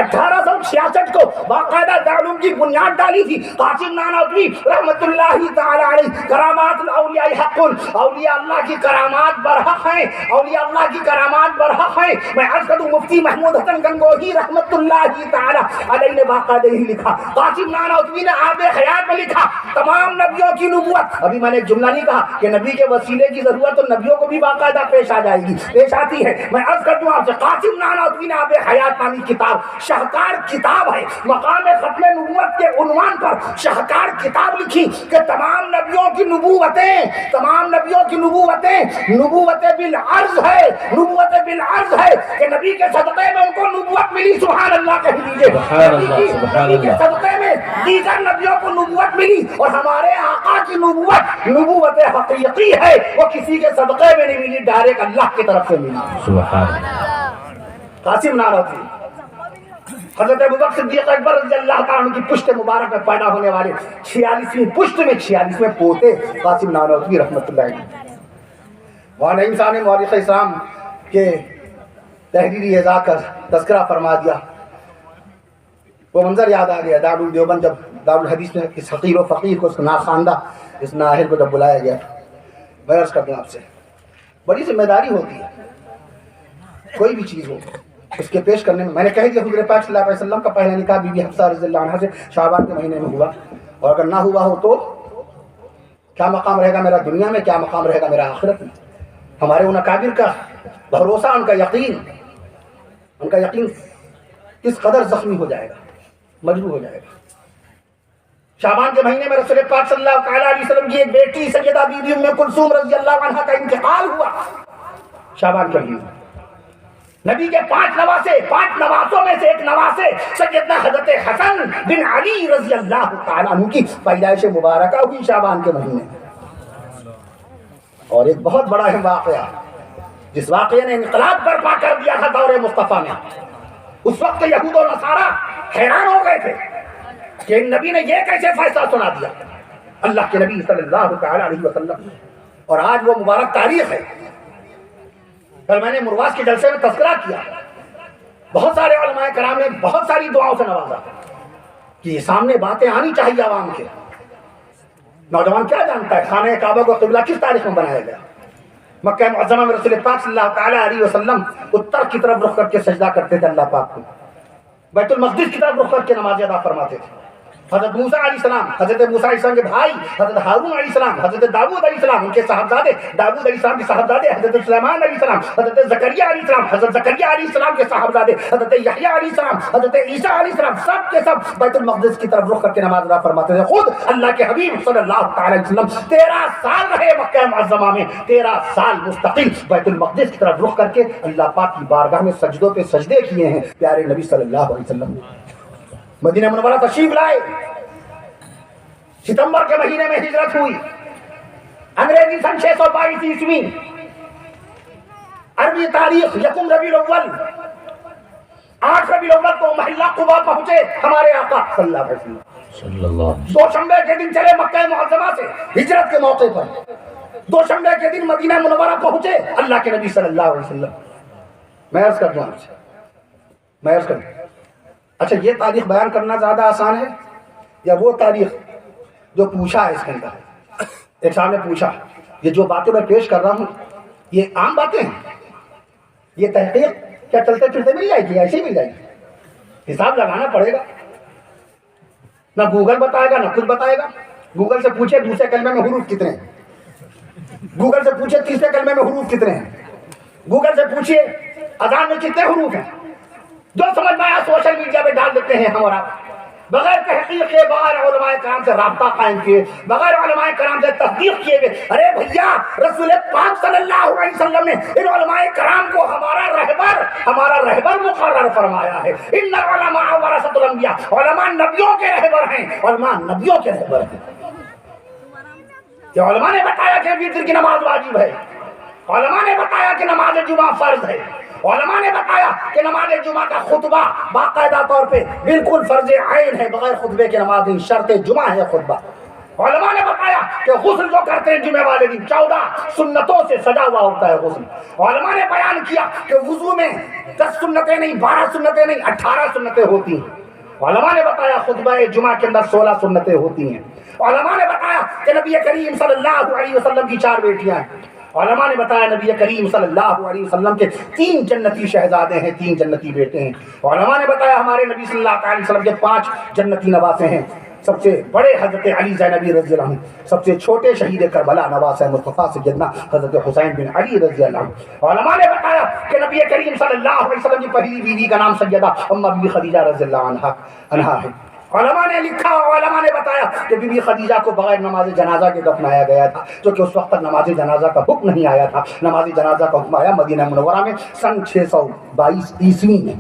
1866 کو باقاعدہ دارالعلوم کی بنیاد ڈالی تھی قاسم نانوتوی رحمت اللہ تعالی علیہ. کرامات الاولیاء حق, اولیاء اللہ کی کرامات برحق ہیں, اولیاء اللہ کی کرامات برحق ہیں. میں عرض کروں مفتی محمود حسن گنگوہی رحمت اللہ تعالی علیہ نے باقاعدہ ہی لکھا, قاسم نانوتوی نے آب حیات میں لکھا تمام نبیوں کی نبوت. ابھی میں نے ایک جملہ نہیں کہا کہ نبی کے وسیلے کی ضرورت تو نبیوں کو بھی باقاعدہ پیش آ جائے گی, پیش آتی ہے. میں عرض کرتا ہوں آپ سے قاسم نانوتوی نے آب حیات اسلامی کتاب شاہکار کتاب ہے. مقام ختم نبوت کے عنوان پر شاہکار کتاب لکھی کہ تمام نبیوں کی نبوتیں نبوت بالعرض ہے. نبوت بالعرض ہے کہ نبی کے صدقے میں ان کو نبوت ملی. سبحان اللہ کہہ دیجیے. نبی کے صدقے میں دیگر نبیوں کو نبوت ملی اور ہمارے آقا کی نبوت حقیقی ہے. وہ کسی کے صدقے میں نہیں ملی, ڈائریکٹ اللہ کی طرف سے ملی. سبحان اللہ. قاسم نانوتوی حضرت ابوبکر صدیق اکبر رضی اللہ تعالیٰ عنہ کی پشت مبارک میں پیدا ہونے والے 46ویں پوتے قاسم نانوتوی رحمۃ اللہ علیہ. وہاں انسان مورخ اسلام کے تحریری اعزاز کا تذکرہ فرما دیا. وہ منظر یاد آ گیا دارالدیوبند جب دارالحدیث میں اس حقیر و فقیر کو, اس ناخواندہ, اس نااہل کو جب بلایا گیا. میں عرض کرتا ہوں آپ سے, بڑی ذمہ داری ہوتی ہے کوئی بھی چیز ہو اس کے پیش کرنے میں. میں نے کہہ دیا حضور پاک صلی اللہ علیہ وسلم کا پہلا نکاح بی بی حفصہ رضی اللہ عنہا سے شعبان کے مہینے میں ہوا, اور اگر نہ ہوا ہو تو کیا مقام رہے گا میرا دنیا میں, کیا مقام رہے گا میرا آخرت میں. ہمارے ان اکابر کا بھروسہ, ان کا یقین کس قدر زخمی ہو جائے گا, مجروح ہو جائے گا. شعبان کے مہینے میں رسول پاک صلی اللہ تعالیٰ علیہ وسلم کی ایک بیٹی سیدہ بی بی ام کلثوم رضی اللہ عنہا کا انتقال ہوا. شعبان کے مہینے نبی کے 5 نواسوں میں سے ایک نواسے سیدنا حضرت حسن بن علی رضی اللہ تعالیٰ عنہ کی پیدائش مبارکہ ہوئی شعبان کے مہینے. اور ایک بہت بڑا اہم واقعہ جس واقعے نے انقلاب برپا کر دیا تھا دور مصطفیٰ میں. اس وقت یہود و نصارہ حیران ہو گئے تھے کہ نبی نے یہ کیسے فیصلہ سنا دیا, اللہ کے نبی صلی اللہ تعالیٰ علیہ وسلم. اور آج وہ مبارک تاریخ ہے. کل میں نے مرواز کے جلسے میں تذکرہ کیا, بہت سارے علماء کرام نے بہت ساری دعاؤں سے نوازا کہ یہ سامنے باتیں آنی چاہیے عوام کے. نوجوان کیا جانتا ہے خانہ کعبہ کو قبلہ کس تاریخ میں بنایا گیا؟ مکہ معظمہ میں رسول پاک صلی اللہ تعالیٰ علیہ وسلم اتر کی طرف رخ کر کے سجدہ کرتے تھے اللہ پاک کو, بیت المقدس کی طرف رخ کر کے نماز ادا فرماتے تھے. حضرت موسیٰ علیہ السلام, حضرت موسیٰ علیہ السلام کے بھائی حضرت ہارون علیہ السلام, حضرت داؤد علیہ السلام, ان کے صاحبزادے داؤد علیہ السلام کے صاحبزادے حضرت سلیمان علیہ السلام, حضرت زکریا علیہ السلام, حضرت زکریا علیہ السلام کے صاحبزادے حضرت یحییٰ علیہ السلام, حضرت عیسیٰ علیہ السلام, سب کے سب بیت المقدس کی طرف رخ کر کے نماز ادا فرماتے تھے. خود اللہ کے حبیب صلی اللہ تعالی علیہ وسلم 13 سال رہے مکہ معظمہ میں, 13 سال مستقل بیت المقدس کی طرف رخ کر کے اللہ پاک کی بارگاہ میں سجدوں پہ سجدے کیے ہیں. پیارے نبی صلی اللہ علیہ وسلم مدینہ منورہ تشریف لائے. ستمبر کے مہینے میں ہجرت ہوئی. انگریزی سن 622 عیسوی, عربی تاریخ یکم ربیع الاول, 8 ربیع الاول کو محلہ قباء پہنچے ہمارے آقا صلی اللہ علیہ وسلم. دوشنبے کے دن چلے مکہ معظمہ سے ہجرت کے موقع پر. دوشنبے کے دن مدینہ منورہ پہنچے اللہ کے نبی صلی اللہ علیہ وسلم. میں عرض کرتا ہوں آپ سے, اچھا یہ تاریخ بیان کرنا زیادہ آسان ہے یا وہ تاریخ جو پوچھا ہے اس کے اندر؟ ایک صاحب نے پوچھا یہ جو باتیں میں پیش کر رہا ہوں یہ عام باتیں ہیں, یہ تحقیق کیا چلتے پھرتے مل جائے گی, ایسے ہی مل جائے گی؟ حساب لگانا پڑے گا. نہ گوگل بتائے گا نہ خود بتائے گا. گوگل سے پوچھے دوسرے کلمے میں حروف کتنے ہیں, گوگل سے پوچھے تیسرے کلمے میں حروف کتنے ہیں, گوگل سے پوچھیے اذان میں کتنے حروف ہیں. جو سمجھ میں آیا سوشل میڈیا پہ ڈال دیتے ہیں ہم اور آپ, بغیر تحقیق کے, بغیر علماء کرام سے رابطہ قائم کیے, بغیر علماء کرام سے تصدیق کیے ہوئے. ارے بھیا رسول پاک صلی اللہ علیہ وسلم نے ان علماء کرام کو ہمارا رہبر مقرر فرمایا ہے. ان العلماء ورثۃ الانبیاء, علماء نبیوں کے رہبر ہیں, علماء نبیوں کے رہبر ہیں. کہ علماء نے بتایا کہ وتر کی نماز واجب ہے, علماء نے بتایا کہ نماز جمعہ فرض ہے, علماء نے بتایا کہ نماز جمعہ کا خطبہ باقاعدہ طور پہ بالکل فرض عین ہے, بغیر خطبے کے نماز نہیں, شرط جمعہ ہے خطبہ. علماء نے بتایا کہ غسل جو کرتے ہیں جمعہ والے دن 14 سنتوں سے سجا ہوا ہوتا ہے غسل. علماء نے بیان کیا کہ وضو میں 10 سنتیں نہیں, 12 سنتیں نہیں, 18 سنتیں ہوتی ہیں. علماء نے بتایا خطبہ جمعہ کے اندر 16 سنتیں ہوتی ہیں. علماء نے بتایا کہ نبی کریم صلی اللہ علیہ وسلم کی 4 بیٹیاں ہیں. علماء نے بتایا نبی کریم صلی اللہ علیہ وسلم کے 3 جنتی شہزادے ہیں, 3 جنتی بیٹے ہیں. علماء نے بتایا ہمارے نبی صلی اللہ علیہ وسلم کے 5 جنتی نواسے ہیں. سب سے بڑے حضرت علی زینبی رضی اللہ عنہ، سب سے چھوٹے شہید کربلا نواز مصطفیٰ سیدنا حضرت حسین بن علی رضی اللہ عنہ۔ علماء نے بتایا کہ نبی کریم صلی اللہ علیہ وسلم کی پہلی بیوی کا نام سیدہ ام بی خدیجہ رضی اللہ عنہا ہے۔ علماء نے لکھا، علماء نے بتایا کہ بی بی خدیجہ کو بغیر نماز جنازہ کے دفنایا گیا تھا، کیونکہ اس وقت تک نماز جنازہ کا حکم نہیں آیا تھا۔ نماز جنازہ کا حکم آیا مدینہ منورہ میں سن 622 عیسوی میں،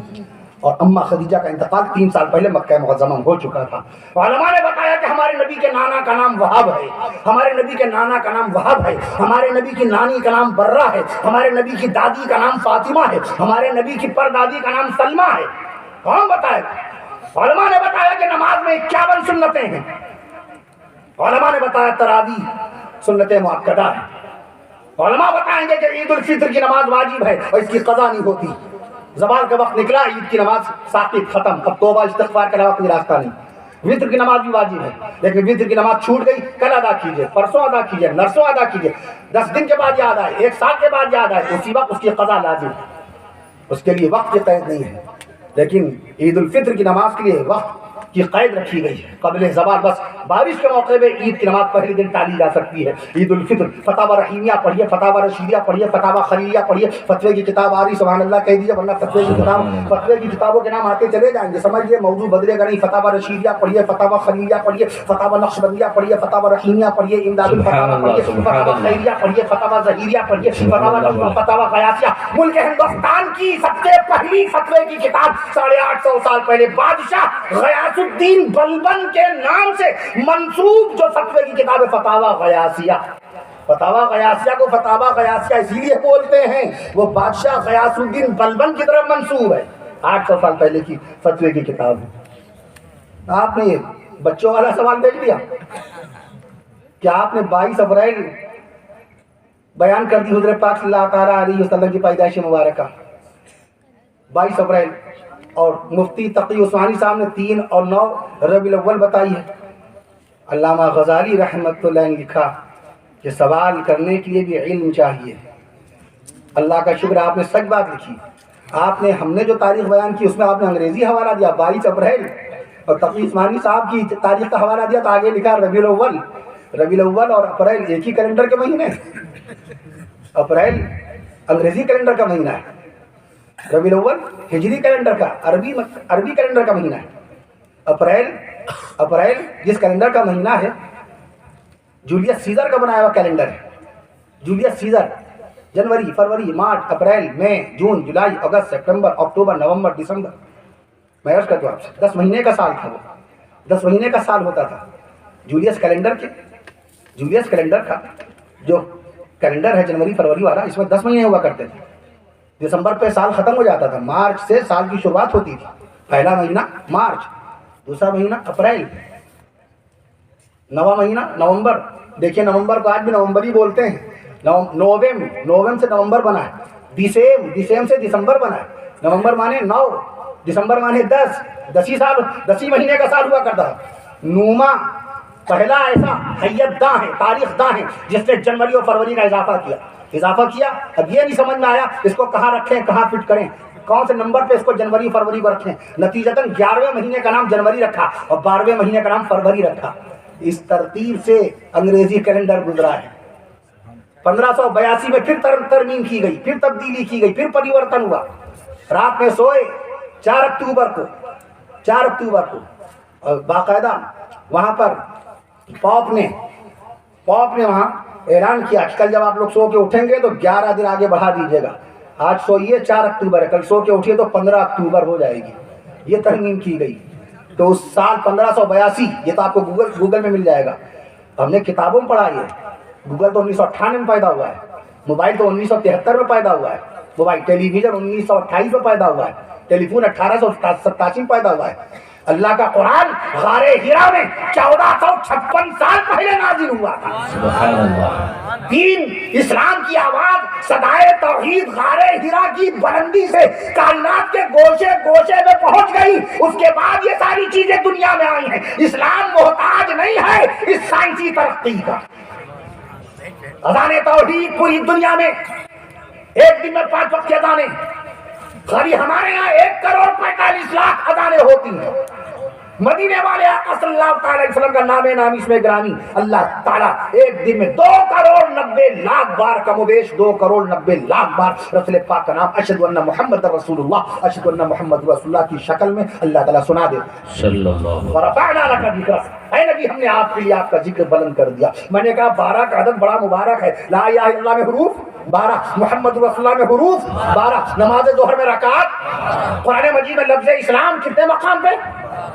اور اماں خدیجہ کا انتقال 3 سال پہلے مکہ معظمہ میں ہو چکا تھا۔ علماء نے بتایا کہ ہمارے نبی کے نانا کا نام وہاب ہے، ہمارے نبی کے نانا کا نام وہاب ہے، ہمارے نبی کی نانی کا نام برہ ہے، ہمارے نبی کی دادی کا نام فاطمہ ہے، ہمارے نبی کی پردادی کا نام سلمہ ہے۔ کون بتائے؟ علماء نے بتایا کہ نماز میں 51 سنتیں ہیں۔ علماء نے بتایا تراویح سنت مؤکدہ ہے۔ علماء بتائیں گے کہ عید الفطر کی نماز واجب ہے اور اس کی قضا نہیں ہوتی۔ زوال کا وقت نکلا، عید کی نماز ساقط، ختم، اب توبہ استغفار کے علاوہ کوئی راستہ نہیں۔ وطر کی نماز بھی واجب ہے، لیکن وطر کی نماز چھوٹ گئی، کل ادا کیجئے، پرسوں ادا کیجئے، نرسوں ادا کیجئے، 10 دن کے بعد یاد آئے، 1 سال کے بعد یاد آئے، اسی وقت اس کی قضا لازم ہے، اس کے لیے وقت کی قید نہیں ہے۔ لیکن عید الفطر کی نماز کے لیے وقت کی قید رکھی گئی ہے قبل زوال، بس بارش کے موقع پہ عید کی نماز پہلے دن ٹالی جا سکتی ہے۔ عید الفطر فتاوی رحیمیہ پڑھیے، فتاوی رشیدیہ پڑھیے، فتاوی خلیلیہ پڑھیے، فتوے کی کتاب آ رہی، سبحان اللہ کہہ دیجیے، ورنہ فتوے کی کتابوں کے نام آتے چلے جائیں گے، سمجھیے موضوع بدلے گا نہیں۔ فتاوی رشیدیہ پڑھیے، فتاوی خلیلیہ پڑھیے، فتاوی نقشبندیہ پڑھیے، فتاوی رحیمیہ پڑھیے، امداد الفتاوی پڑھیے، فتاوی خیریہ پڑھیے، فتاوی ظہیریہ پڑھیے، فتاوی غیاثیہ۔ ملک ہندوستان کی سب سے پہلی فتوے کی کتاب 850 سال پہلے بادشاہ غیاث الدین بلبن کے نام سے منسوب جو فتوے کی کتاب ہے فتاوی غیاثیہ۔ فتاوی غیاثیہ کو فتاوی غیاثیہ اسی لیے بولتے ہیں، وہ بادشاہ غیاث الدین بلبن کی طرف منسوب ہے، 800 سال پہلے کی فتوے کی کتاب ہے۔ آپ نے بچوں والا سوال دیکھ لیا، کیا آپ نے 22 اپریل بیان کر دی حضرت پاک صلی اللہ تعالیٰ علیہ وسلم کی پیدائش مبارکہ؟ 22 اپریل، اور مفتی تقی عثمانی صاحب نے 3 اور 9 ربیع الاول بتائی ہے۔ علامہ غزالی رحمۃ اللہ نے لکھا کہ سوال کرنے کے لیے بھی علم چاہیے۔ اللہ کا شکر آپ نے سچ بات لکھی، آپ نے، ہم نے جو تاریخ بیان کی اس میں آپ نے انگریزی حوالہ دیا 22 اپریل، اور تقی عثمانی صاحب کی تاریخ کا حوالہ دیا تو آگے لکھا ربیع الاول۔ ربیع الاول اور اپریل ایک ہی کیلنڈر کے مہینے، اپریل انگریزی کیلنڈر کا مہینہ ہے، ربیع الاول ہجری کیلنڈر کا عربی کیلنڈر کا مہینہ ہے۔ اپریل جس کیلنڈر کا مہینہ ہے جولیس سیزر کا بنایا ہوا کیلنڈر ہے۔ جولیس سیزر جنوری، فروری، مارچ، اپریل، مئی، جون، جولائی، اگست، سپٹمبر، اکتوبر، نومبر، دسمبر، میں عرض کرتا ہوں آپ سے 10 مہینے کا سال تھا، وہ 10 مہینے کا سال ہوتا تھا جولیس کیلنڈر کا جو کیلنڈر ہے جنوری فروری والا، اس میں 10 مہینے ہوا کرتے تھے۔ دسمبر پہ سال ختم ہو جاتا تھا، مارچ سے سال کی شروعات ہوتی تھی، پہلا مہینہ مارچ، دوسرا مہینہ اپریل، نواں مہینہ نومبر۔ دیکھیے نومبر کو آج بھی نومبر ہی بولتے ہیں، نوویم سے نومبر بنا ہے، دسیم سے دسمبر بنا ہے، نومبر مانے 9، دسمبر مانے 10، 10 مہینے کا سال ہوا کرتا ہے۔ نوما پہلا ایسا حیت داں ہے، تاریخ داں ہے جس نے جنوری اور فروری کا اضافہ کیا۔ اب یہ نہیں سمجھ میں آیا اس کو کہاں رکھیں، کہاں فٹ کریں، کون سے نمبر پہ اس کو جنوری فروری کو رکھیں، نتیجتاً 11ویں مہینے کا نام جنوری رکھا اور 12ویں مہینے کا نام فروری رکھا۔ اس ترتیب سے انگریزی کیلنڈر گزرا ہے۔ 1582 میں پھر ترمیم کی گئی، پھر تبدیلی کی گئی، پھر پریورتن ہوا۔ رات میں سوئے 4 اکتوبر کو اور باقاعدہ وہاں پر پاپ نے وہاں اعلان کیا کہ کل جب آپ لوگ سو کے اٹھیں گے تو 11 دن آگے بڑھا دیجیے گا، آج سوئیے 4 اکتوبر ہے، کل سو کے اٹھیے تو 15 اکتوبر ہو جائے گی، یہ ترمیم کی گئی۔ تو اس سال 1582، یہ تو آپ کو گوگل میں مل جائے گا، ہم نے کتابوں میں پڑھا، یہ گوگل تو 1998 میں پیدا ہوا ہے، موبائل تو 1973 میں پیدا ہوا ہے، موبائل ٹیلی ویژن 1928 میں پیدا ہوا ہے، ٹیلی فون 1887 میں پیدا ہوا ہے۔ اللہ کا قرآن غار ہرا میں 1456 سال پہلے نازل ہوا تھا۔ سبحان اللہ۔ دین اسلام کی آواز صدائے توحید غار ہرا کی بلندی سے کائنات کے گوشے گوشے میں پہنچ گئی، اس کے بعد یہ ساری چیزیں دنیا میں آئی ہیں۔ اسلام محتاج نہیں ہے اس سائنسی ترقی کا۔ اذان توحید پوری دنیا میں ایک دن میں 5 وقت کی اذانیں، خالی ہمارے یہاں 1 کروڑ 45 لاکھ اذانیں ہوتی ہیں۔ مدینے والے آقا صلی اللہ علیہ وسلم کا نام نامی اس میں گرامی اللہ تعالیٰ ایک دن میں 2,90,00,000 بار کم و بیش 2,90,00,000 بار رسول پاک کا نام اشہد ان محمد رسول اللہ اشہد ان محمد رسول اللہ کی شکل میں اللہ تعالیٰ سنا دے صلی اللہ ورفعنا لک ذکرک، اے نبی ہم نے آپ کے لیے آپ کا ذکر بلند کر دیا۔ میں نے کہا 12 کا عدد بڑا مبارک ہے، لا الہ الا اللہ میں حروف 12، محمد رسول اللہ میں حروف 12، نماز ظہر میں رکعات، قرآن مجید میں لفظ اسلام کتنے مقام پہ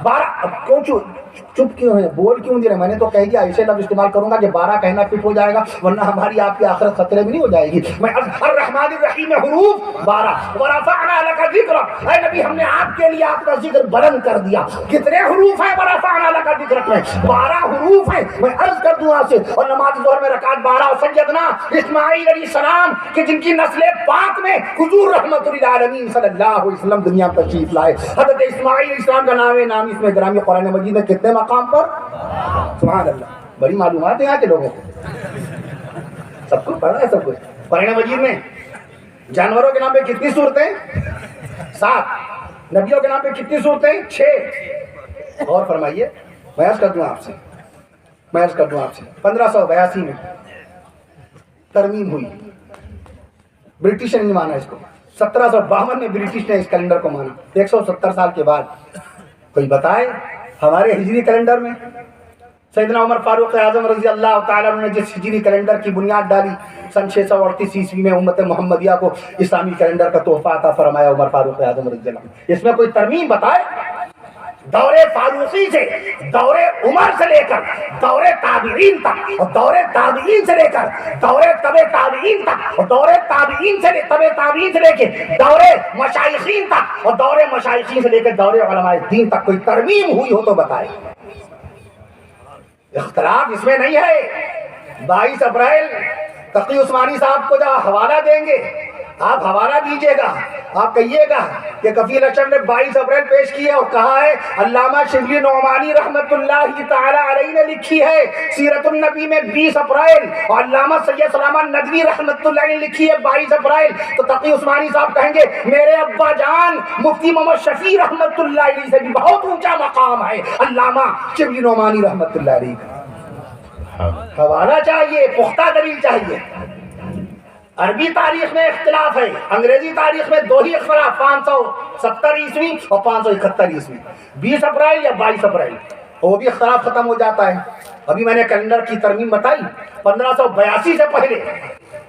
12۔ اب کیوں چپ کیوں ہیں، بول کیوں نہیں رہے؟ میں نے تو کہہ دیا ایسے لفظ استعمال کروں گا کہ 12 کہنا فٹ ہو جائے گا، ورنہ ہماری آپ کی آخرت خطرے میں نہیں ہو جائے گی۔ میں الرحمن الرحیم میں حروف 12، ورفعنا لک ذکرک، اے نبی ہم نے آپ کے لیے آپ کا ذکر بلند کر دیا۔ کتنے حروف ہیں ورفعنا لک ذکرک میں؟ 12 حروف ہیں۔ میں عرض کر دوں آپ سے، اور نماز ظہر میں رکعت 12، اور سیدنا اسماعیل علیہ السلام کہ جن کی نسل پاک میں حضور رحمت للعالمین صلی اللہ علیہ وسلم دنیا میں تشریف لائے، حضرت اسماعیل علیہ السلام کا نام نامی اس میں گرامی قرآن مجید میں کتنے مقام پر؟ سبحان اللہ، بڑی معلومات ہیں یہاں کے لوگوں کو، سب کو پڑھا ہے سب کچھ۔ قرآن مجید میں جانوروں کے نام پہ کتنی صورتیں؟ 7۔ نبیوں کے نام پہ کتنی صورتیں؟ 6۔ اور فرمائیے، میں عرض کر دوں آپ سے 1582 میں ترمیم ہوئی، برٹش نے نہیں مانا اس کو، 1752 میں برٹش نے اس کیلنڈر کو مانا، 170 سال کے بعد۔ کوئی بتائے ہمارے ہجری کیلنڈر میں سیدنا عمر فاروق اعظم رضی اللہ تعالیٰ عنہ نے جس ہجری کیلنڈر کی بنیاد ڈالی، سن 638 عیسوی میں امت محمدیہ کو اسلامی کیلنڈر کا تحفہ عطا فرمایا عمر فاروق اعظم رضی اللہ عنہ، اس میں کوئی ترمیم بتائے؟ دور فاروقی سے، دور عمر سے لے کر دور تابعین تک، اور دور تابعین سے لے کر دور تبع تابعین تک، اور دور تابعین سے تبع تابعین سے لے کے دور مشائخین تک، اور دور مشائخین سے لے کے دور علماء دین تک کوئی ترمیم ہوئی ہو تو بتائے۔ اختلاف اس میں نہیں ہے۔ 22 اپریل تقی عثمانی صاحب کو جب حوالہ دیں گے، آپ حوالہ دیجئے گا، آپ کہیے گا کہ کفیل اشرف نے 22 اپریل پیش کی ہے اور کہا ہے علامہ شبلی نعمانی رحمت اللہ تعالی علیہ نے لکھی ہے سیرت النبی میں 20 اپریل، اور علامہ سید سلیمان ندوی رحمت اللہ نے لکھی ہے 22 اپریل، تو تقی عثمانی صاحب کہیں گے میرے ابا جان مفتی محمد شفیع رحمت اللہ علیہ سے بھی بہت اونچا مقام ہے علامہ شبلی نعمانی رحمت اللہ علیہ کا۔ حوالہ چاہیے، پختہ دلیل چاہیے۔ عربی تاریخ میں اختلاف ہے، انگریزی تاریخ میں 2 ہی اختلاف، 570 عیسوی اور 571 عیسوی، 20 اپریل یا 22 اپریل، وہ بھی اختلاف ختم ہو جاتا ہے۔ ابھی میں نے کیلنڈر کی ترمیم بتائی، 1582 سے پہلے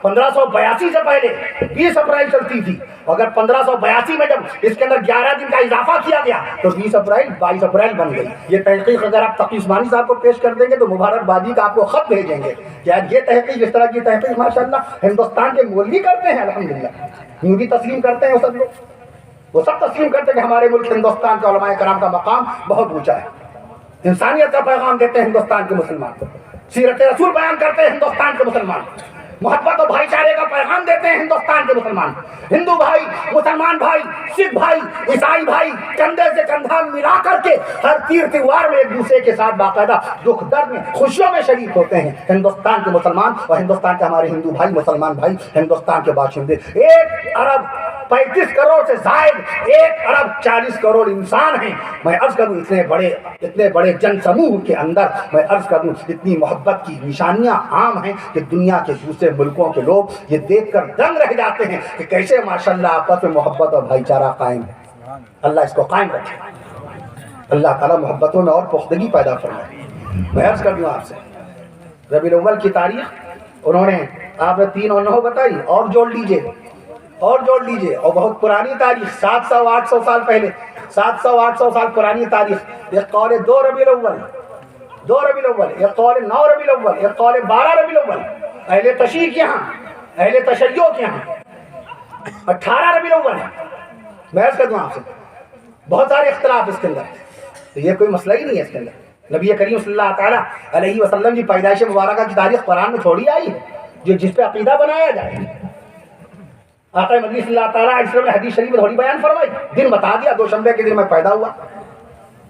20 اپریل چلتی تھی، اگر 1582 میں جب اس کے اندر 11 دن کا اضافہ کیا گیا تو 20 اپریل 22 اپریل بن گئی۔ یہ تحقیق اگر آپ تقی عثمانی صاحب کو پیش کر دیں گے تو مبارکبادی کا آپ کو خط بھیجیں گے کہ یہ تحقیق، اس طرح کی تحقیق ماشاءاللہ ہندوستان کے مولوی کرتے ہیں، الحمدللہ یوں بھی تسلیم کرتے ہیں وہ سب تسلیم کرتے ہیں کہ ہمارے ملک ہندوستان کے علماء کرام کا مقام بہت اونچا ہے، انسانیت کا پیغام دیتے ہیں ہندوستان کے مسلمان، سیرت رسول بیان کرتے ہیں ہندوستان کے مسلمان، محبت و بھائی چارے کا پیغام دیتے ہیں ہندوستان کے مسلمان، ہندو بھائی، مسلمان بھائی، سکھ بھائی، عیسائی بھائی کندھے سے کندھا ملا کر کے ہر تیر تہوار میں ایک دوسرے کے ساتھ باقاعدہ دکھ درد میں خوشیوں میں شریک ہوتے ہیں ہندوستان کے مسلمان، اور ہندوستان کے ہمارے ہندو بھائی، مسلمان بھائی، ہندوستان کے باشندے 1 ارب 35 کروڑ سے زائد 1 ارب 40 کروڑ انسان ہیں۔ میں عرض کروں اتنے بڑے جن سموہ کے اندر میں عرض کروں اتنی محبت کی نشانیاں عام ہیں کہ دنیا کے دوسرے ملکوں کے لوگ یہ دیکھ کر دنگ رہ جاتے ہیں کہ کیسے ماشاءاللہ آپس میں محبت اور بھائی چارہ قائم ہے۔ اللہ اس کو قائم رکھے، اللہ تعالیٰ محبتوں میں اور پختگی پیدا فرمائے۔ میں عرض کر دوں آپ سے ربیع الاول کی تاریخ انہوں نے آپ نے 3 اور 9 بتائی، اور جوڑ لیجئے اور بہت پرانی تاریخ 700-800 سال پہلے، 700-800 سال پرانی تاریخ، ایک قول 2 ربیع الاول، ایک قول 9 ربیع الاول، ایک قول 12 ربیع الاول، اہل تشیع کے یہاں، اہل تشیع کے یہاں 18 ربیع الاول ہے۔ میں عرض کر دوں آپ سے بہت سارے اختلاف اس کے اندر، تو یہ کوئی مسئلہ ہی نہیں ہے اس کے اندر۔ نبی کریم صلی اللہ تعالیٰ علیہ وسلم کی پیدائش مبارکہ کی تاریخ قرآن میں تھوڑی آئی ہے جس پہ عقیدہ بنایا جائے۔ آقا مدنی صلی اللہ تعالیٰ علیہ وسلم نے حدیث شریف میں تھوڑی بیان فرمائی، دن بتا دیا 2 شنبے کے دن میں پیدا ہوا۔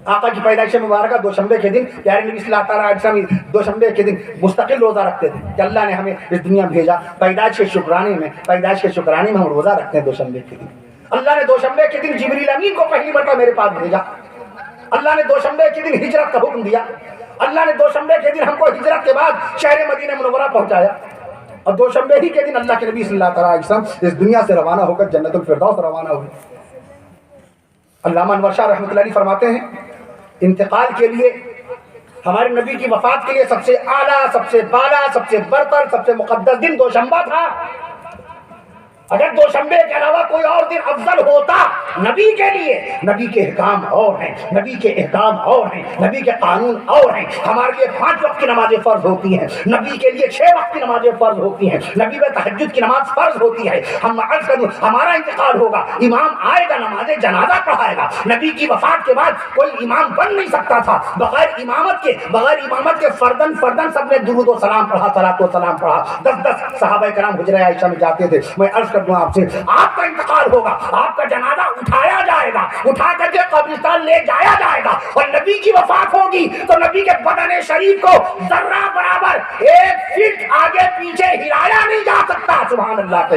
آقا کی پیدائش مبارکہ 2 شنبے کے دن، پیارے نبی صلی اللہ تعالیٰ علیہ وسلم 2 شنبے کے دن مستقل روزہ رکھتے تھے کہ اللہ نے ہمیں اس دنیا بھیجا، پیدائش کے شکرانے میں ہم روزہ رکھتے ہیں 2 شنبے کے دن۔ اللہ نے 2 شنبے کے دن جبریل امین کو پہلی مرتبہ میرے پاس بھیجا، اللہ نے دوشنبے کے دن ہجرت کا حکم دیا. اللہ نے دوشنبے کے دن ہم کو ہجرت کے بعد شہر مدینہ منورہ پہنچایا, اور دوشنبے ہی کے دن اللہ کے نبی صلی اللہ تعالیٰ علیہ وسلم اس دنیا سے روانہ ہو کر جنت الفردوس روانہ ہوئے. علامہ انور شاہ رحمۃ اللہ علیہ فرماتے ہیں انتقال کے لیے, ہمارے نبی کی وفات کے لیے سب سے اعلیٰ, سب سے بالا, سب سے برتر, سب سے مقدس دن دوشنبہ تھا. اگر دوشنبے کے علاوہ کوئی اور دن افضل ہوتا نبی کے لیے, نبی کے احکام اور ہیں, نبی کے احکام اور ہیں, نبی کے قانون اور ہیں. ہمارے لیے 5 وقت کی نمازیں فرض ہوتی ہیں, نبی کے لیے 6 وقت کی نمازیں فرض ہوتی ہیں, نبی میں تہجد کی نماز فرض ہوتی ہے. ہم عرض کروں ہمارا انتقال ہوگا, امام آئے گا نماز جنازہ پڑھائے گا. نبی کی وفات کے بعد کوئی امام بن نہیں سکتا تھا بغیر امامت کے فردن سب نے درود و سلام پڑھا, صلاۃ و سلام پڑھا. 10 صحابہ کرام حجرہ عائشہ میں جاتے تھے. میں عرض کر دوں آپ سے, آپ کا انتقال ہوگا, آپ کا جنازہ اٹھایا جائے گا, اٹھا کر کے قبرستان لے جایا جائے گا, اور نبی کی وفات ہوگی تو نبی کے بدن شریف کو ذرہ برابر 1 فٹ آگے پیچھے ہلایا نہیں جا سکتا. سبحان اللہ,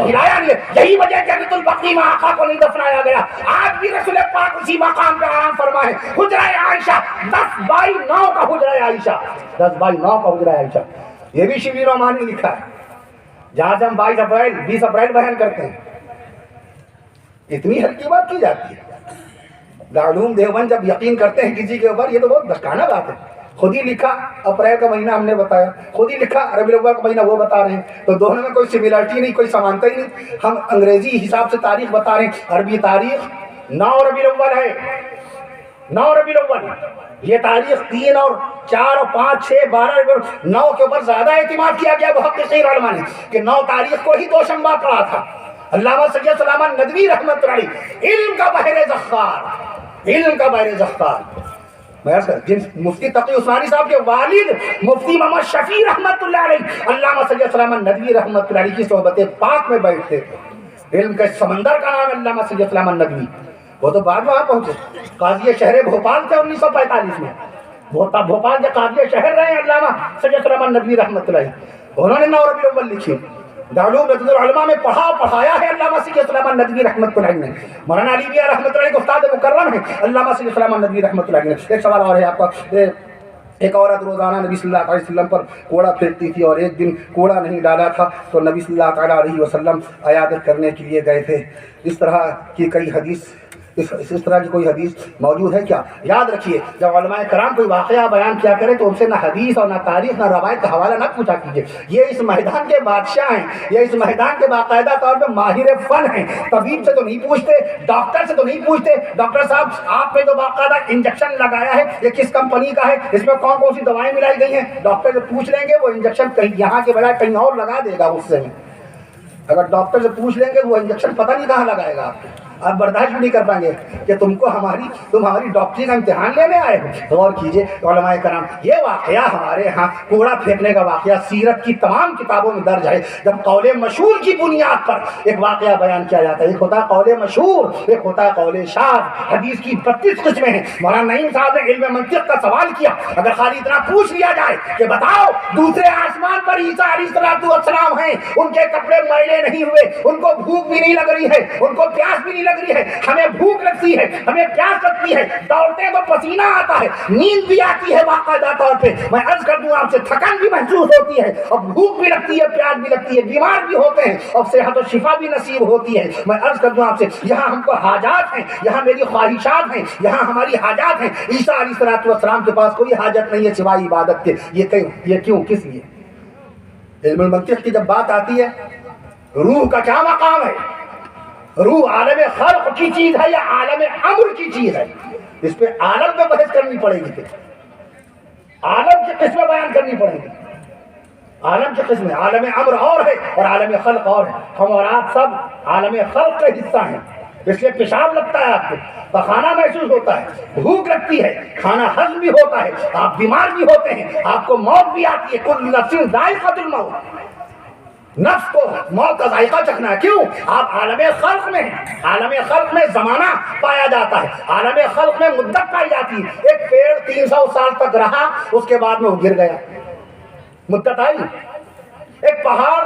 ہلایا نہیں. یہی وجہ جنت البقیع میں آقا کو نہیں دفنایا گیا. آج بھی رسول پاک اسی مقام پہ آرام فرمائے. حجرہ عائشہ 10/9 کا حجرہ عائشہ, 10/9 کا حجرہ عائشہ. یہ بھی شبیر رحمان نے لکھا ہے, جہاں سے ہم 20 اپریل بیان کرتے ہیں. اتنی ہلکی بات کی جاتی ہے. دارالعلوم دیوبند جب یقین کرتے ہیں کسی کے اوپر, یہ تو بہت بچکانہ بات ہے. خود ہی لکھا اپریل کا مہینہ ہم نے بتایا, خود ہی لکھا ربیع الاول کا مہینہ وہ بتا رہے ہیں, تو دونوں میں کوئی سملرٹی نہیں, کوئی سمانتا ہی نہیں. ہم انگریزی حساب سے تاریخ بتا رہے ہیں, عربی تاریخ 9 ربیع الاول ہے, 9 ربیع الاول. یہ تاریخ 3 اور 4 اور 5 6 12 9 کے اوپر زیادہ اعتماد کیا گیا محققین علماء نے کہ 9 تاریخ کو ہی دوشنبہ پڑا تھا. علامہ سید سلیمان ندوی رحمۃ اللہ علیہ, علم کا بحر ذخار, علم کا بحر ذخار. جن مفتی تقی عثمانی صاحب کے والد مفتی محمد شفیع رحمۃ اللہ علیہ علامہ سید سلیمان ندوی رحمۃ اللہ علیہ کی صحبت پاک میں بیٹھتے تھے. علم کے سمندر کا نام ہے علامہ سید سلیمان ندوی. وہ تو بعد میں وہاں پہنچے, قاضی شہر بھوپال تھے 1945 میں. بھوپال کے قاضی شہر رہے ہیں علامہ سید سلیمان ندوی رحمۃ اللہ علیہ. انہوں نے 9 ربیع الاول لکھی. دارالعلوم ندوۃ العلماء میں پڑھایا ہے علامہ سید سلیمان ندوی رحمۃ اللہ علیہ نے. مولانا علی میاں رحمۃ اللہ علیہ کے استاد مکرم ہیں علامہ سید سلیمان ندوی رحمۃ اللہ علیہ نے. ایک سوال اور ہے آپ کا. ایک عورت روزانہ نبی صلی اللہ علیہ وسلم پر کوڑا پھینکتی تھی, اور ایک دن کوڑا نہیں ڈالا تھا تو نبی صلی اللہ تعالیٰ علیہ وسلم عیادت کرنے کے لیے گئے تھے. اس طرح کی کئی حدیث, اس طرح کی کوئی حدیث موجود ہے کیا؟ یاد رکھیے, جب علماء کرام کوئی واقعہ بیان کیا کرے تو ان سے نہ حدیث اور نہ تاریخ نہ روایت کا حوالہ نہ پوچھا کیجیے. یہ اس میدان کے بادشاہ ہیں, یہ اس میدان کے باقاعدہ طور پہ ماہر فن ہیں. طبیب سے تو نہیں پوچھتے, ڈاکٹر سے تو نہیں پوچھتے, ڈاکٹر صاحب آپ نے تو باقاعدہ انجیکشن لگایا ہے, یہ کس کمپنی کا ہے, اس میں کون سی دوائیں ملائی گئی ہیں, ڈاکٹر سے پوچھ لیں گے, وہ انجیکشن کہیں یہاں کے بجائے کہیں اور لگا دے گا غصے میں. اگر ڈاکٹر سے پوچھ لیں گے وہ انجیکشن پتہ نہیں کہاں لگائے گا. آپ برداشت بھی نہیں کر پائیں گے کہ تم ہماری ڈاکٹری کا امتحان لینے آئے ہو. غور کیجیے علماء کرام, یہ واقعہ ہمارے ہاں کوڑا پھینکنے کا واقعہ سیرت کی تمام کتابوں میں درج ہے. جب قول مشہور کی بنیاد پر ایک واقعہ بیان کیا جاتا ہے, ایک ہوتا ہے قول مشہور, ایک ہوتا ہے قول شاذ. حدیث کی 32 قسمیں ہیں. مولانا نعیم صاحب نے علم منطق کا سوال کیا, اگر خالی اتنا پوچھ لیا جائے کہ بتاؤ دوسرے آسمان پر عیسیٰ علیہ السلام ہیں, ان کے کپڑے میلے نہیں ہوئے, ان کو بھوک بھی نہیں لگ رہی ہے, ان کو پیاس بھی نہیں لگ رہی ہے, ہمیں بھوک لگتی ہے, ہمیں پیاس لگتی ہے, دوڑتے تو پسینہ آتا ہے, نیند بھی آتی ہے باقاعدہ طور پہ, میں عرض کر دوں آپ سے تھکن بھی محسوس ہوتی ہے, اور بھوک بھی لگتی ہے, پیاس بھی لگتی ہے, بیمار بھی ہوتے ہیں, اور صحت و شفا بھی نصیب ہوتی ہے. میں عرض کر دوں آپ سے یہاں ہم کو حاجات ہیں, یہاں میری خواہشات ہیں, یہاں ہماری حاجات ہیں. عیسیٰ علیہ السلام کے پاس کوئی حاجت نہیں ہے سوائے عبادت کے. یہ کیوں, کس لیے؟ علم المنطق کی جب بات آتی ہے, روح کا کیا مقام ہے؟ روح عالم خلق کی چیز ہے یا عالم امر کی چیز ہے؟ اس پہ عالم پہ بحث کرنی پڑے گی, عالم کی قسمیں بیان کرنی پڑے گی. عالم کی قسمیں, عالم امر اور ہے اور عالم خلق اور ہے. ہم اور آپ سب عالم خلق کا حصہ ہیں, اس لیے پیشاب لگتا ہے, آپ کو پخانہ محسوس ہوتا ہے, بھوک لگتی ہے, کھانا ہضم بھی ہوتا ہے, آپ بیمار بھی ہوتے ہیں, آپ کو موت بھی آتی ہے. کل نفس ذائقۃ الموت, نفس کو موت کا ذائقہ چکھنا ہے. کیوں؟ آپ عالم خلق میں ہیں. عالم خلق میں زمانہ پایا جاتا ہے, عالم خلق میں مدت پائی جاتی ہے. ایک پیڑ 300 سال تک رہا, اس کے بعد میں وہ گر گیا, مدت آئی. ایک پہاڑ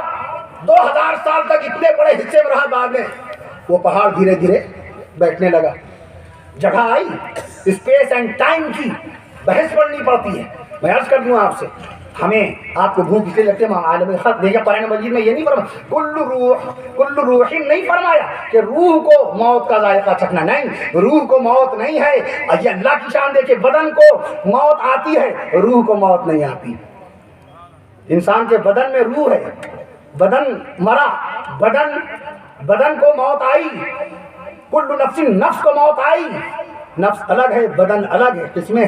2000 سال تک اتنے بڑے حصے میں رہا, بعد میں وہ پہاڑ دھیرے دھیرے بیٹھنے لگا. جگہ آئی اسپیس اینڈ ٹائم کی بحث پڑھنی پڑتی ہے. میں عرض کر دوں آپ سے, ہمیں آپ کو بھوک اس لیے لگتے ہیں عالم خلق دیکھیں قرآن مجید میں یہ نہیں فرمایا کل روح نہیں فرمایا کہ روح کو موت کا ذائقہ چکھنا, نہیں, روح کو موت نہیں ہے. یہ اللہ کی شان دیکھے, بدن کو موت آتی ہے, روح کو موت نہیں آتی. انسان کے بدن میں روح ہے, بدن مرا, بدن کو موت آئی, کل نفس کو موت آئی. نفس الگ ہے, بدن الگ ہے. کس میں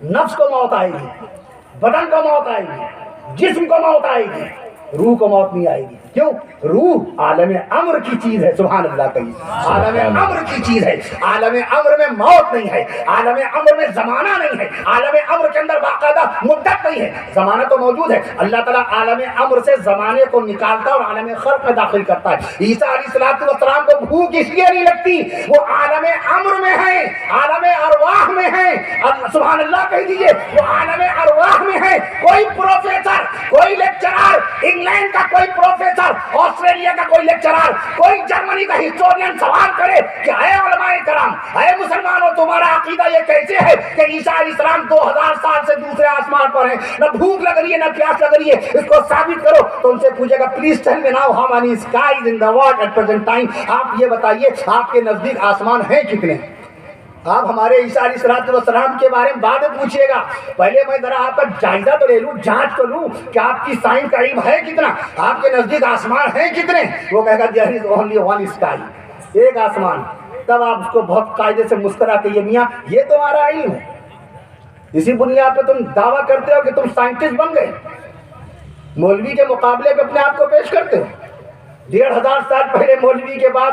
نفس کو موت آئے گی, بدن کو موت آئے گی, جسم کو موت آئے گی, روح کو موت نہیں آئے گی. کیوں؟ روح عالم امر کی چیز ہے. سبحان اللہ کہیے, عالم امر کی چیز ہے. عالم امر میں موت نہیں ہے, عالم امر میں زمانہ نہیں ہے, عالم امر کے اندر باقاعدہ مدت نہیں ہے. زمانہ تو موجود ہے, اللہ تعالیٰ عالم امر سے زمانے کو نکالتا ہے اور عالم خلق میں داخل کرتا ہے. عیسیٰ علیہ السلام کو بھوک اس لیے نہیں لگتی, وہ عالم امر میں ہے, عالم ارواح میں ہے. سبحان اللہ کہہ دیجیے, وہ عالم ارواح میں ہے. کوئی پروفیسر, کوئی لیکچرر, انگلینڈ کا کوئی پروفیسر, آسٹریلیا کا کوئی لیکچرر, کوئی جرمنی کا ہسٹورین سوال کرے کہ اے علماء کرام, اے مسلمانوں, تمہارا عقیدہ یہ کیسے ہے کہ عیسیٰ علیہ السلام 2000 سال سے دوسرے آسمان پر ہیں, نہ بھوک لگ رہی ہے نہ پیاس لگ رہی ہے, اس کو ثابت کرو. تو ان سے پوچھے گا please tell me now how many skies in the world at present time. آپ یہ بتائیے آپ کے نزدیک آسمان ہیں کتنے؟ آپ ہمارے عیسیٰ علیہ السلام کے بارے میں بعد میں پوچھیے گا, پہلے میں ذرا آپ کا جائزہ تو لے لوں, جانچ تو لوں کہ آپ کی سائنس کا علم ہے کتنا, آپ کے نزدیک آسمان ہیں کتنے. وہ کہے گا there is only one sky, ایک آسمان. تب آپ اس کو بہت قاعدے سے مسکرا کے, یہ میاں یہ تمہارا علم ہے, اسی بنیاد پہ تم دعویٰ کرتے ہو کہ تم سائنٹسٹ بن گئے, مولوی کے مقابلے پہ اپنے آپ کو پیش کرتے ہو. 1500 سال پہلے مولوی کے بعد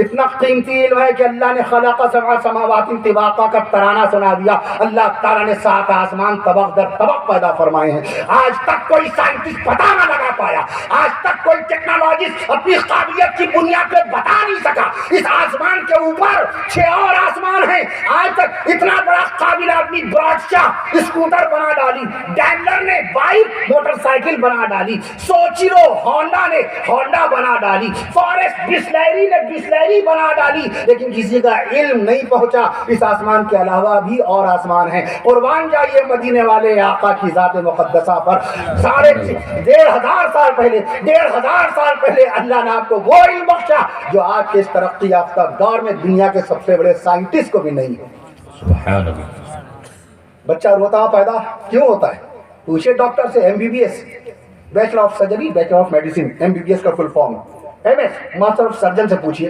اتنا قیمتی علم ہے کہ اللہ نے خلق سبع سماوات طباقا کا ترانہ سنا دیا. اللہ تعالیٰ نے 7 آسمان طبق در طبق پیدا فرمائے ہیں. آج تک کوئی سائنٹسٹ پتہ نہ لگا پایا, آج تک کوئی ٹیکنالوجسٹ اپنی قابلیت کی بنیاد پہ بتا نہیں سکا. اس آسمان کے اوپر 6 اور آسمان ہیں. آج تک اتنا بڑا قابل آدمی براڈشاہ اسکوٹر بنا ڈالی, ڈیملر نے بائک موٹر سائیکل بنا ڈالی, سوچیرو ہونڈا نے ہونڈا بنا ڈالی, فارسٹ بسلری نے بسلری بنا ڈالی, لیکن کسی کا علم نہیں پہنچا اس آسمان کے علاوہ بھی اور آسمان ہیں. قربان جائیے مدینے والے آقا کی ذات مقدسہ پر. 1500 سال پہلے اللہ نے آپ کو وہ علم بخشا جو آج کے اس ترقی یافتہ دور میں دنیا کے سب سے بڑے سائنٹسٹ کو بھی نہیں ہے. سبحان اللہ. بچہ روتا پیدا کیوں ہوتا ہے؟ پوچھے ڈاکٹر سے. MBBS bachelor of surgery, bachelor of medicine, MBBS کا full form. MS master of surgeon سے پوچھیے.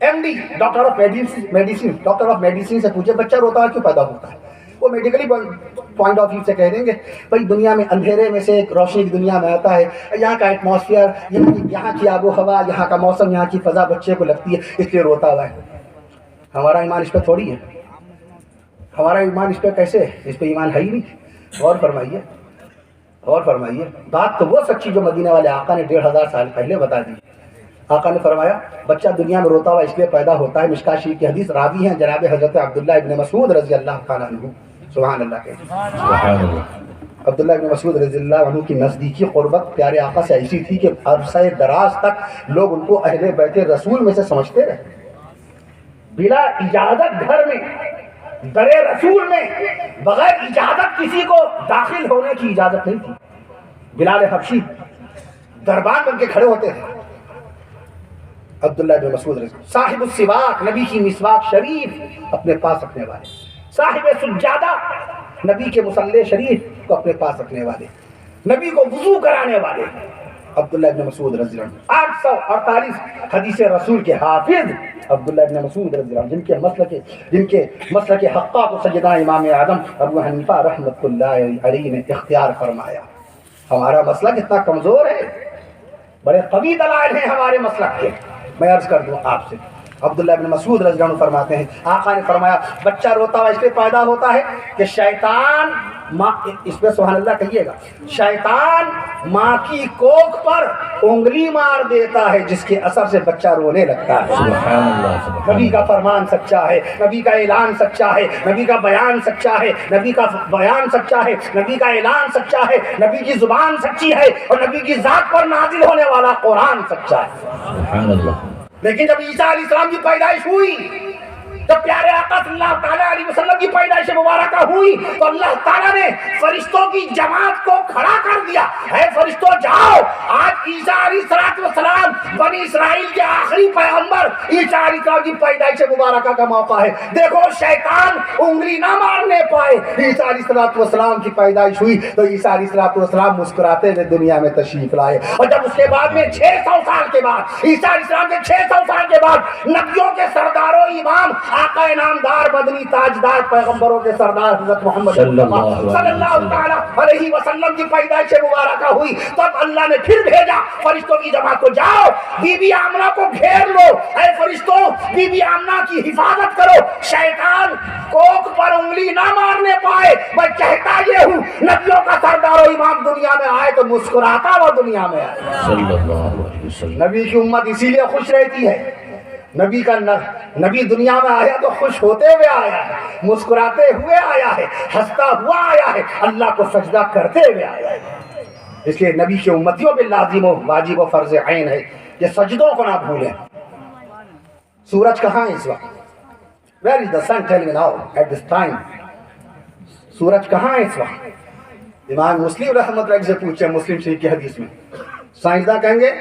MD doctor of medicine, doctor of medicine سے پوچھیے بچہ روتا کیوں پیدا ہوتا ہے. وہ میڈیکلی پوائنٹ آف ویو سے کہہ دیں گے بھائی دنیا میں اندھیرے میں سے ایک روشنی کی دنیا میں آتا ہے, یہاں کا ایٹماسفیئر, یہاں کی آب و ہوا, یہاں کا موسم, یہاں کی فضا بچے کو لگتی ہے اس لیے روتا ہوا ہے. ہمارا ایمان اس پہ تھوڑی ہے, ہمارا ایمان اس پہ کیسے ہے؟ اس پہ ایمان ہے ہی نہیں. غور فرمائیے, غور فرمائیے. بات تو وہ سچی جو مدینہ والے آقا نے 1500 سال پہلے بتا دی. آقا نے فرمایا بچہ دنیا میں روتا ہوا اس لیے پیدا ہوتا ہے. مشکاۃ شریف کی حدیث, راوی ہیں جناب حضرت عبداللہ ابن مسعود رضی اللہ تعالیٰ عنہ. سبحان اللہ کے سبحان اللہ. عبداللہ ابن مسعود رضی اللہ عنہ کی نزدیکی قربت پیارے آقا سے ایسی تھی کہ عرصہ دراز تک لوگ ان کو اہل بیت رسول میں سے سمجھتے رہے. بلا اجازت گھر میں, در رسول میں بغیر اجازت کسی کو داخل ہونے کی اجازت نہیں تھی. بلال حبشی دربان بن کے کھڑے ہوتے ہیں. عبداللہ بن مسعود رضی اللہ, صاحب السواک, نبی کی مسواک شریف اپنے پاس رکھنے والے, صاحب سجادہ, نبی کے مصلی شریف کو اپنے پاس رکھنے والے, نبی کو وضو کرانے والے, عبداللہ ابن مسعود رضی اللہ عنہ. 848 حدیث رسول کے حافظ عبداللہ ابن مسعود رضی اللہ عنہ, جن کے مسلک حقہ کو سیدنا امام اعظم ابو حنیفہ رحمۃ اللہ علیہ نے اختیار فرمایا. ہمارا مسلک اتنا کمزور ہے, بڑے قوی دلائل ہیں ہمارے مسلک کے. میں عرض کر دوں آپ سے, عبداللہ ابن مسعود رضی اللہ عنہ فرماتے ہیں آقا نے فرمایا بچہ روتا ہوا اس لیے پیدا ہوتا ہے کہ شیطان ماں, اس پہ سبحان اللہ کہیے گا, شیطان ماں کی کوکھ پر انگلی مار دیتا ہے جس کے اثر سے بچہ رونے لگتا ہے. سبحان اللہ. نبی کا فرمان سچا ہے, نبی کا اعلان سچا ہے, نبی کا بیان سچا ہے, نبی کا بیان سچا ہے, نبی کا اعلان سچا ہے, نبی کی زبان سچی ہے, اور نبی کی ذات پر نازل ہونے والا قرآن سچا ہے. سبحان اللہ. لیکن جب عیسیٰ علیہ السلام کی پیدائش ہوئی جب پیارے آقا صلی اللہ تعالیٰ علیہ وسلم کی پیدائش مبارکہ ہوئی تو اللہ تعالیٰ نے فرشتوں کی جماعت کو کھڑا کر دیا، اے فرشتوں جاؤ، آج عیسیٰ علیہ السلام بنی اسرائیل کے آخری پیغمبر عیسیٰ علیہ السلام کی پیدائش مبارکہ کا موقع ہے، دیکھو شیطان انگلی نہ مارنے پائے۔ عیسیٰ علیہ السلام کی پیدائش ہوئی تو عیسیٰ علیہ السلام مسکراتے ہوئے دنیا میں تشریف لائے، اور جب اس کے بعد میں 600 سال کے بعد عیسیٰ علیہ السلام کے 600 سال کے بعد نبیوں کے سردار و امام آقا انعامدار مدنی تاجدار پیغمبروں کے سردار حضرت محمد صلی اللہ تعالیٰ علیہ وسلم کی پیدائش مبارکہ ہوئی، تب اللہ نے پھر بھیجا فرشتوں کی جماعت کو، جاؤ بی بی آمنہ کو گھیر لو، اے فرشتوں بی بی آمنہ کی حفاظت کرو، شیطان کوکھ پر انگلی نہ مارنے پائے۔ میں کہتا یہ ہوں نبیوں کا سردار و امام دنیا میں آئے تو مسکراتا وہ دنیا میں آئے۔ صلی اللہ علیہ وسلم۔ نبی کی امت اسی لیے خوش رہتی ہے، نبی دنیا میں آیا تو خوش ہوتے ہوئے آیا ہے، مسکراتے ہوئے آیا ہے، ہنستا ہوا آیا ہے، اللہ کو سجدہ کرتے ہوئے آیا ہے۔ اس لیے نبی کی امتیوں پہ لازم و واجب و فرض عین ہے یہ سجدوں کو نہ بھولیں۔ سورج کہاں ہے اس وقت؟ Where is the sun? Tell me now at this time. سورج کہاں ہے اس وقت؟ امام مسلم رحمۃ اللہ سے پوچھے مسلم شریف کی حدیث میں، سائنسداں کہیں گے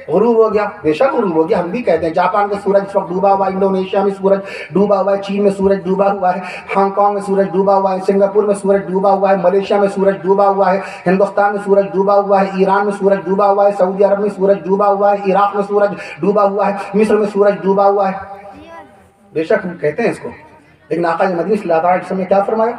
غروب ہو گیا، بے شک غروب ہو گیا، ہم بھی کہتے ہیں جاپان میں سورج اس وقت ڈوبا ہوا ہے، انڈونیشیا میں سورج ڈوبا ہوا ہے، چین میں سورج ڈوبا ہوا ہے، ہانگ کانگ میں سورج ڈوبا ہوا ہے، سنگاپور میں سورج ڈوبا ہوا ہے، ملیشیا میں سورج ڈوبا ہوا ہے، ہندوستان میں سورج ڈوبا ہوا ہے، ایران میں سورج ڈوبا ہوا ہے، سعودی عرب میں سورج ڈوبا ہوا ہے، عراق میں سورج ڈوبا ہوا ہے، مصر میں سورج ڈوبا ہوا ہے، بے شک ہم کہتے ہیں اس کو، لیکن آقا مدنی صلی اللہ علیہ وسلم نے کیا فرمایا؟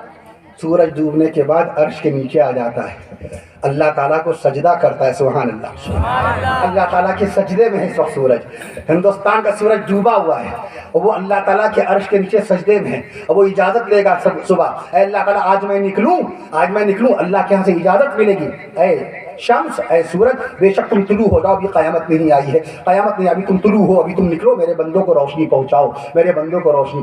سورج ڈوبنے کے بعد عرش کے نیچے آ جاتا ہے، اللہ تعالیٰ کو سجدہ کرتا ہے، سبحان اللہ، اللہ تعالیٰ کے سجدے میں ہے اس وقت سورج، ہندوستان کا سورج ڈوبا ہوا ہے اور وہ اللہ تعالیٰ کے عرش کے نیچے سجدے میں ہے، اور وہ اجازت لے گا صبح، اے اللہ تعالیٰ آج میں نکلوں، اللہ کے یہاں سے اجازت ملے گی، اے شمس اے سورج بے شک تم طلوع ہو جاؤ، ابھی قیامت نہیں آئی ہے، قیامت نہیں، ابھی تم طلوع ہو، ابھی تم نکلو، میرے بندوں کو روشنی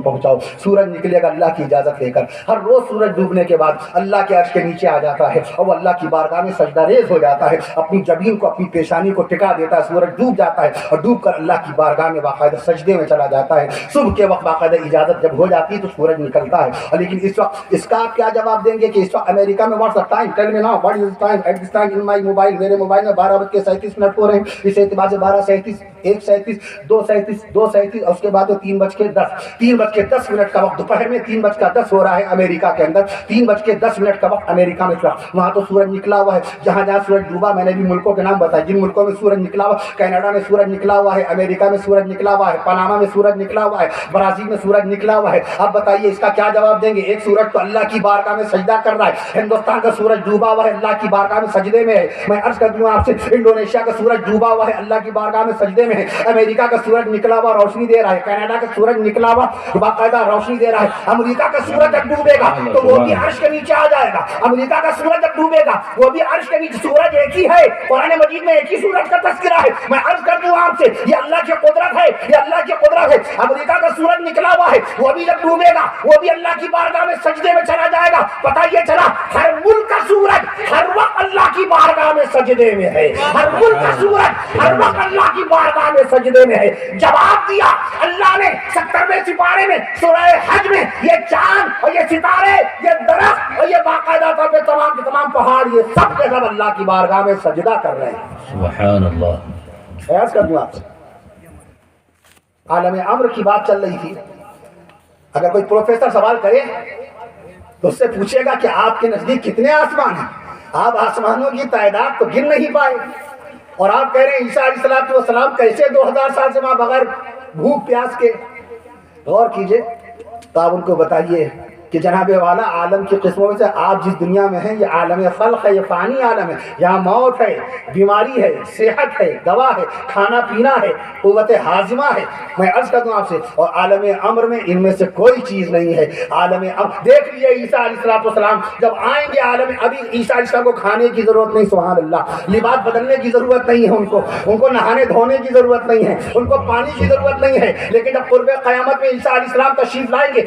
پہنچاؤ، سورج نکلے گا اللہ کی اجازت لے کر، ہر روز سورج ڈوبنے کے بعد اللہ کے عرش کے نیچے آ جاتا ہے اور وہ اللہ کی بارگاہ میں سجدہ ریز ہو جاتا ہے، اپنی جبین کو اپنی پیشانی کو ٹکا دیتا ہے، سورج ڈوب جاتا ہے اور ڈوب کر اللہ کی بارگاہ میں باقاعدہ سجدے میں چلا جاتا ہے، صبح کے وقت باقاعدہ اجازت جب ہو جاتی ہے تو سورج نکلتا ہے، لیکن اس وقت اس کا آپ کیا جواب دیں گے کہ اس وقت امریکہ میں what's time, tell me now what is time at this time in my mobile, میرے موبائل میں 12:37 ہو رہے ہیں، اس اعتبار سے 12:37 1:37 2:37 اور اس کے بعد 3:10 کا وقت دوپہر میں 3:10 ہو رہا ہے امریکہ کے اندر، 3:10 کا وقت امریکہ میں وہاں تو سورج نکلا ہوا ہے، جہاں سورج ڈوبا میں نے بھی ملکوں کے نام بتائے، جن ملکوں میں سورج نکلا ہوا، کینیڈا میں سورج نکلا ہوا ہے، امریکہ میں سورج نکلا ہوا ہے، پاناما میں سورج نکلا ہوا ہے، برازیل میں سورج نکلا ہوا ہے، اب بتائیے اس کا کیا جواب دیں گے؟ ایک سورج تو اللہ کی بارگاہ میں سجدہ کر رہا ہے، ہندوستان کا سورج ڈوبا ہوا ہے، اللہ کی بارگاہ میں سجدے میں ہے، میں عرض کر دوں آپ سے انڈونیشیا کا سورج ڈوبا ہوا ہے، اللہ کی بارگاہ میں سجدے میں ہے، امریکہ کا سورج نکلا ہوا روشنی دے رہا ہے، کینیڈا کا سورج نکلا ہوا باقاعدہ روشنی دے رہا ہے، امریکہ کا سورج جب ڈوبے گا تو وہ بھی عرش کے نیچے آ جائے گا، امریکہ کا سورج جب ڈوبے گا وہ بھی عرش کے نیچے، سورج ایک ہی ہے، قرآن مجید میں ایک ہی سورج کا تذکرہ ہے، میں عرض کر دوں آپ سے یہ اللہ کی قدرت ہے، یہ اللہ کی قدرت ہے، امریکہ کا سورج نکلا ہوا ہے، وہ بھی جب ڈوبے گا وہ بھی اللہ کی بارگاہ میں سجدے میں چلا جائے گا، پتہ یہ چلا ہر ملک کا سورج ہر وقت اللہ کی بارگاہ میں سجدے میں ہے، ہر ملک کا سورج ہر وقت اللہ کی بارگاہ میں سجدے میں ہے۔ جواب دیا اللہ نے 70ویں سپارے میں سورہ حج میں، یہ چاند اور یہ ستارے، یہ درخت اور یہ باقاعدہ طور پہ تمام کے تمام پہاڑ، یہ سب کے سب اللہ کی بارگاہ میں سجدہ کر رہے ہیں، سبحان اللہ۔ عرض کر دوں آپ سے عالم امر کی بات چل رہی تھی، اگر کوئی پروفیسر سوال کرے تو اس سے پوچھے گا کہ آپ کے نزدیک کتنے آسمان ہیں؟ آپ آسمانوں کی تعداد تو گن نہیں پائے، اور آپ کہہ رہے ہیں عیسیٰ علیہ السلام کیسے 2000 سال سے وہاں بغیر بھوک پیاس کے؟ غور کیجئے تو آپ ان کو بتائیے کہ جناب والا عالم کی قسموں میں سے آپ جس دنیا میں ہیں یہ عالم خلق ہے، یہ فانی عالم ہے، یہاں موت ہے، بیماری ہے، صحت ہے، دوا ہے، کھانا پینا ہے، قوت ہاضمہ ہے، میں عرض کر دوں آپ سے، اور عالم امر میں ان میں سے کوئی چیز نہیں ہے۔ عالم امر دیکھ لیجیے عیسیٰ علیہ السلام جب آئیں گے عالم، ابھی عیسیٰ علیہ السلام کو کھانے کی ضرورت نہیں، سبحان اللہ، لباس بدلنے کی ضرورت نہیں ہے، ان کو نہانے دھونے کی ضرورت نہیں ہے، ان کو پانی کی ضرورت نہیں ہے، لیکن جب قرب قیامت میں عیسیٰ علیہ السلام تشریف لائیں گے،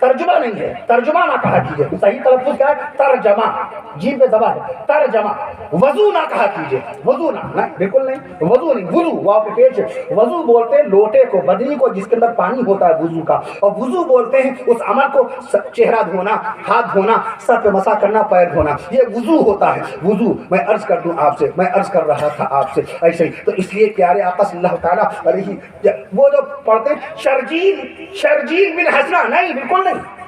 ترجمہ نہیں ہے، ترجمہ نہ کہا کیجیے، صحیح تلفظ کیا ہے؟ ترجمہ، جیم پہ زبر ہے، ترجمہ۔ وضو نہ کہا کیجیے، وضو نہ، بالکل نہیں، وضو نہیں، وضو واو پہ پیش ہے۔ وضو بولتے ہیں لوٹے کو، بدنی کو جس کے اندر پانی ہوتا ہے وضو کا، اور وضو بولتے ہیں اس عمل کو، چہرہ دھونا، ہاتھ دھونا، سر پہ مسا کرنا، پیر دھونا، یہ وضو ہوتا ہے۔ وضو میں عرض کر دوں آپ سے، میں عرض کر رہا تھا آپ سے ایسے ہی، تو اس لیے پیارے آقا صلی اللہ تعالیٰ علیہ، وہ جو پڑھتے ہیں شرجیل بن حسنہ، نہیں بالکل نہیں،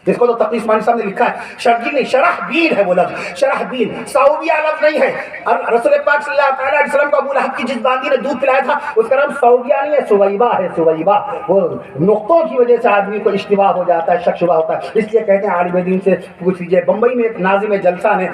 جس کو تو تقی عثمانی صاحب نے لکھا ہے شرجیل نہیں، شرح بیل ہے وہ لفظ، شرح بیل، صوبیہ لفظ نہیں ہے۔ رسول پاک صلی اللہ تعالیٰ علیہ وسلم کو ابو لہب کی جس باندھی نے دودھ پلایا تھا اس کا نام صوبیہ نہیں ہے، سویبہ ہے، سویبہ۔ وہ نقطوں کی وجہ سے آدمی کو اشتباہ ہو جاتا ہے، شک شبہ ہوتا ہے، اس لیے کہتے ہیں عالم دین سے پوچھ لیجیے۔ بمبئی میں ایک ناظم جلسہ نے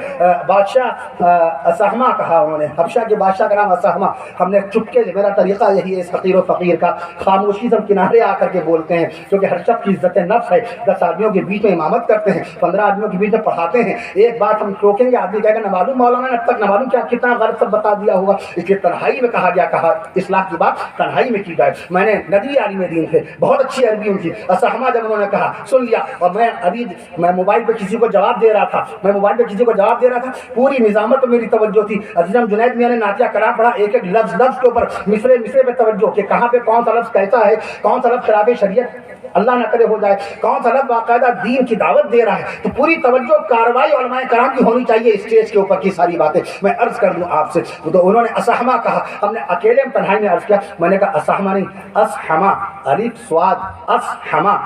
بادشاہ اسہمہ کہا، انہوں نے، حبشہ کے بادشاہ کا نام اسہمہ۔ ہم نے چپکے سے، میرا طریقہ یہی ہے اس فقیر و فقیر کا، خاموشی سے کنارے آ کر کے بولتے ہیں، کیونکہ ہر شخص کی عزت نفس ہے۔ 10 آدمیوں کے بیچ میں امامت کرتے ہیں، 15 آدمیوں کے بیچ میں پڑھاتے ہیں، ایک بات ہم روکیں گے، آدمی کہے گا نہ معلوم مولانا نے اب تک نہ معلوم کیا کتنا غلط سب بتا دیا ہوگا، اس لیے تنہائی میں کہا گیا، کہا اصلاح کی بات تنہائی میں کی جائے۔ میں نے ندوی عالم دین تھے، بہت اچھی عربی ان کی، اسہمہ جب انہوں نے کہا سن لیا، اور میں موبائل پہ کسی کو جواب دے رہا تھا، پوری نظامت میری توجہ تھی۔ عزیزم جنید میاں نے نعتیہ کلام پڑھا، ایک ایک لفظ کے اوپر، مصرے پہ توجہ کہ کہاں پہ کون سا لفظ کیسا ہے، کون سا لفظ خلاف شریعت اللہ نہ کرے ہو جائے، کون سا لفظ باقاعدہ دین کی دعوت دے رہا ہے، تو پوری توجہ کاروائی علماء کرام کی ہونی چاہیے اسٹیج کے اوپر کی ساری باتیں۔ میں عرض کر دوں آپ سے، تو انہوں نے اسہمہ کہا، ہم نے اکیلے میں تنہائی میں عرض کیا، میں نے کہا اسہمہ نہیں، اسہمہ، الف صاد، اسہمہ۔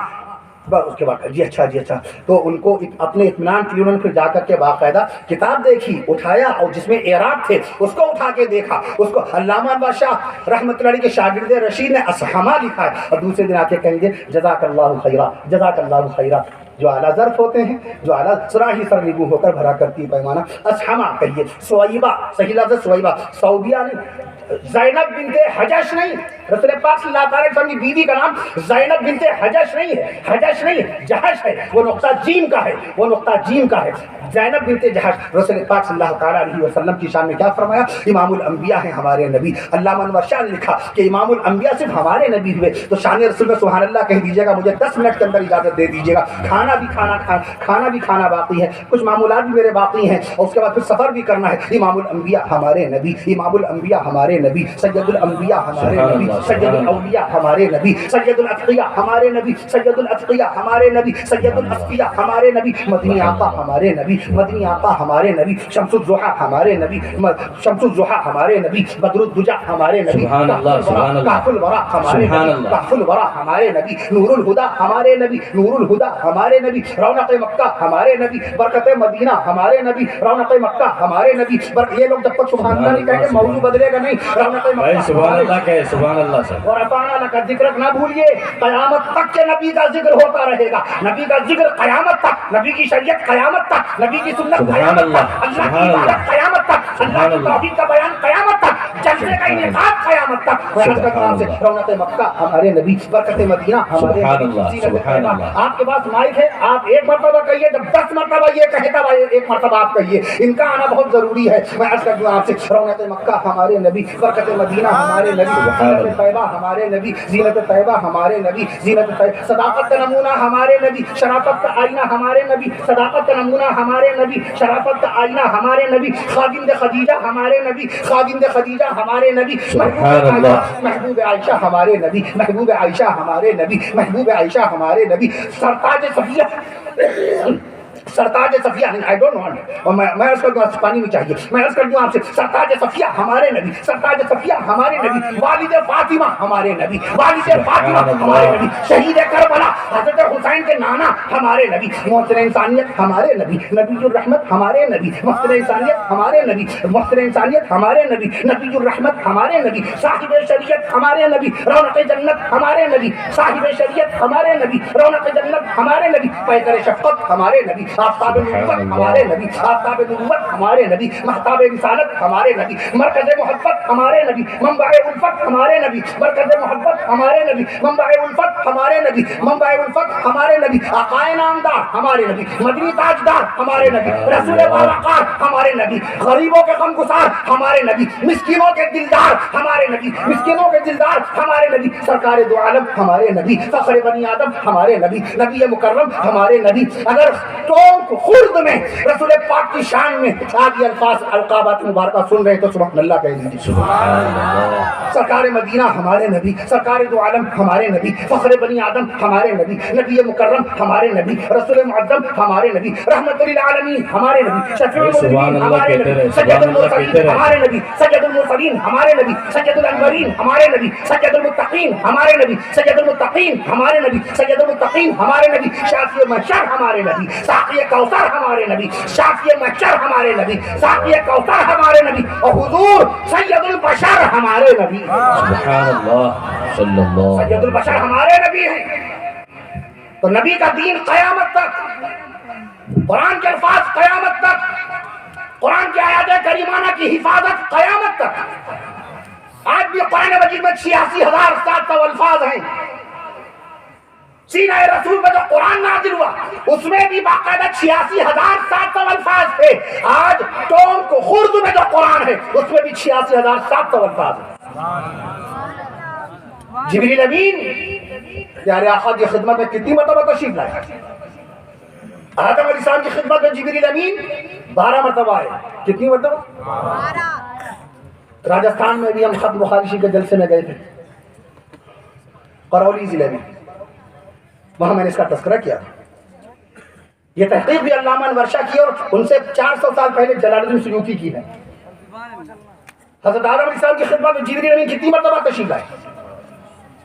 بس اس کے بعد جی اچھا، تو ان کو اپنے اطمینان کے لیے انہوں نے پھر جا کر کے باقاعدہ کتاب دیکھی، اٹھایا، اور جس میں اعراب تھے اس کو اٹھا کے دیکھا، اس کو علامہ انور شاہ رحمۃ اللہ علیہ کے شاگرد رشید نے اسہمہ لکھا ہے، اور دوسرے دن آ کے کہیں گے جزاک اللہ خیرہ، جزاک اللہ خیرہ۔ جو اعلیٰ ظرف ہوتے ہیں، جو اعلیٰ سراہی سرنگو ہو کر بھرا کرتی پیمانہ، اسہمہ کہیے، سویبہ، صحیح لفظ سویبہ، صوبیہ نہیں، زینب بنت حجش نہیں، رسول پاک صلی اللہ علیہ وسلم کی بیوی کا نام زینب بنت حجش نہیں ہے، جہش ہے، وہ نقطہ جیم کا ہے، زینب بنت جہش۔ رسول پاک صلی اللہ تعالیٰ علیہ وسلم کی شان میں کیا فرمایا، امام الانبیاء ہیں ہمارے نبی۔ علامہ انور شاہ نے لکھا کہ امام الانبیاء صرف ہمارے نبی ہوئے، تو شان رسول میں سبحان اللہ کہہ دیجیے گا، مجھے 10 منٹ کے اندر اجازت دے دیجیے گا، کھانا بھی کھانا باقی ہے، کچھ معمولات بھی میرے باقی ہیں، اور اس کے بعد پھر سفر بھی کرنا ہے۔ امام الانبیاء ہمارے نبی، امام الانبیاء ہمارے نبی، سید الانبیاء ہمارے نبی، سید الاولیاء ہمارے نبی، سید الاتقیاء ہمارے نبی، سید الاتقیاء ہمارے نبی، سید الاسقیاء ہمارے نبی، مدنی آقا ہمارے نبی، مدنی آقا ہمارے نبی، شمس الضحیٰ ہمارے نبی، شمس الضحیٰ ہمارے نبی، بدر الدجا ہمارے نبی، سبحان اللہ، سبحان اللہ، کہف الورا ہمارے سبحان نبی، اللہ، کہف الورا ہمارے نبی، نور الہدا ہمارے نبی، نور الہدا ہمارے نبی، رونق مکہ ہمارے نبی، برکت مدینہ ہمارے نبی، رونق مکہ ہمارے نبی۔ یہ لوگ جب تک سبحان اللہ نہیں کہیں گے موضوع بدلے گا نہیں۔ رونق مکہ سبحان اللہ کہے، سبحان اللہ سر، اور رفعنا لک ذکرک نہ بھولیے، قیامت تک کے نبی کا ذکر ہوتا رہے گا، نبی کا ذکر قیامت تک، نبی کی شریعت قیامت تک، نبی کی سنت سبحان قیامت اللہ، تک، اللہ کی سبحان اللہ، عبادت قیامت تک، اللہ سبحان کی اللہ، توحید کا بیان قیامت تک، جلسے کا انعقاد قیامت تک۔ میں عرض کرتا ہوں آپ سے، رونق مکہ ہمارے نبی، برکت مدینہ ہمارے سبحان نبی، اللہ، زینت سبحان طیبہ۔ اللہ۔ آپ کے پاس مائک ہے، آپ ایک مرتبہ کہیے، جب 10 مرتبہ یہ کہے تب ایک مرتبہ آپ کہیے، ان کا آنا بہت ضروری ہے۔ میں عرض کرتا ہوں آپ سے، رونق مکہ ہمارے نبی، برکت مدینہ ہمارے نبی، زینت طیبہ ہمارے نبی، زینت طیبہ ہمارے نبی، زینت طیبہ، صداقت کا نمونہ ہمارے نبی، شرافت کا آئینہ ہمارے نبی، صداقت کا نمونہ ہمارے نبی، شرافت کا آئینہ ہمارے نبی، خادم خدیجہ ہمارے نبی، خادم خدیجہ ہمارے نبی، محبوب عائشہ ہمارے نبی، محبوب عائشہ ہمارے نبی، محبوب عائشہ ہمارے نبی، سرتاج صفیہ نہیں، آئی ڈونٹ وانٹ، اور میں عرض کر دوں پانی میں چاہیے، میں عرض کر دوں آپ سے، سرتاج صفیہ ہمارے نبی، سرتاج صفیہ ہمارے نبی، والد فاطمہ ہمارے نبی، والد فاطمہ ہمارے نبی، شہید کربلا حضرت حسین کے نانا ہمارے نبی، محسن انسانیت ہمارے نبی، نبی الرحمت ہمارے نبی، محسن انسانیت ہمارے نبی، محسن انسانیت ہمارے نبی، نبی الرحمت ہمارے نبی، صاحب شریعت ہمارے نبی، رونق جنت ہمارے نبی، صاحب شریعت ہمارے نبی، رونق جنت ہمارے نبی، پیکر شفقت ہمارے نبی، آفتاب نبوت ہمارے نبی، آفتاب نبوت ہمارے نبی، محتاب رسالت ہمارے نبی، مرکز محبت ہمارے نبی، منبع الفت ہمارے نبی، مرکز محبت ہمارے نبی، منبع الفت ہمارے نبی، منبع الفت ہمارے نبی، آقائے نامدار ہمارے نبی، مدنی تاجدار ہمارے نبی، رسول باوقار ہمارے نبی، غریبوں کے غمگسار ہمارے نبی، مسکینوں کے دلدار ہمارے نبی، مسکینوں کے دلدار ہمارے نبی، سرکار دو عالم ہمارے نبی، فخر بنی آدم ہمارے نبی، نبی مکرم ہمارے نبی۔ اگر ٹونک خرد میں رسول پاک کی شان میں آج یہ الفاظ القابات مبارکہ سن رہے تو سبحان اللہ کہہ دیجیے۔ سبحان اللہ، سرکار مدینہ ہمارے نبی، سرکار دو عالم ہمارے نبی، فخر بنی آدم ہمارے نبی، نبی مکرم ہمارے نبی، رسول معظم ہمارے نبی، رحمت للعالمین ہمارے نبی، شفیع المذنبین ہمارے نبی، سید المرسلین ہمارے نبی، سید المرسلین ہمارے نبی، سید الانورین ہمارے نبی، سید المتقین ہمارے نبی، سید المتقین ہمارے نبی، سید المتقین ہمارے نبی، شافی محشر ہمارے نبی، ساقی کوثر ہمارے نبی، شافی محشر ہمارے نبی، ساقی کوثر ہمارے نبی، اور حضور سید البشر ہمارے نبی۔ سبحان اللہ، صلی اللہ سید البشر ہمارے نبی ہیں۔ تو نبی کا دین قیامت تک، قرآن کے الفاظ قیامت تک، قرآن کی آیات کریمانہ کی حفاظت قیامت تک۔ آج بھی قرآن مجید میں 86,700 الفاظ ہیں۔ سینہ رسول میں جو قرآن نازل ہوا اس میں بھی باقاعدہ 86,700 الفاظ تھے۔ آج ٹونک خرد میں جو قرآن ہے اس میں بھی 86,700 الفاظ ہیں۔ جبریل امین پیارے آقا کی خدمت میں کتنی مرتبہ تشریف لائے؟ آدم علیہ السلام کی خدمت میں جبریل امین 12 مرتبہ آئے۔ کتنی مرتبہ؟ راجستھان میں بھی ہم خط مخارشی کے جلسے میں گئے تھے، کرولی ضلع میں، وہاں میں نے اس کا تذکرہ کیا تھا۔ یہ تحقیق بھی علامہ انور شاہ کی اور ان سے 400 سال پہلے جلال الدین سیوطی کی ہے۔ حضرت آدم علیہ السلام کی خدمت میں جبریل امین کتنی مرتبہ تشریف لائے؟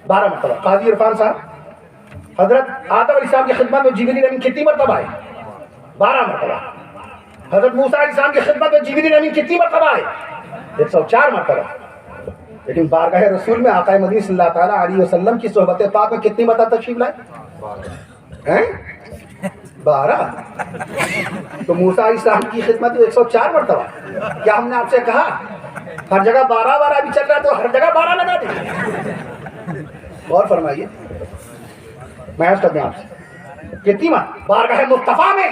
12 مرتبہ۔ قاضی عرفان صاحب، حضرت آدم علیہ السلام کی خدمت میں جبریل امین کتنی مرتبہ آئے؟ 12 مرتبہ۔ حضرت موسیٰ علیہ السلام کی خدمت میں جبریل امین کتنی مرتبہ آئے؟ 104 مرتبہ۔ لیکن بارگاہ رسول میں آقا مدنی صلی اللہ تعالیٰ علیہ وسلم کی صحبت پاک میں کتنی مرتبہ تشریف لائے؟ 12۔ تو موسیٰ علیہ السلام کی خدمت میں 104 مرتبہ۔ کیا ہم نے آپ سے کہا ہر جگہ 12 بھی چل رہا ہے تو ہر جگہ 12 لگا دیں؟ اور فرمائیے، میں عرض کرتا ہوں آپ سے کتنی بارگاہ مصطفیٰ میں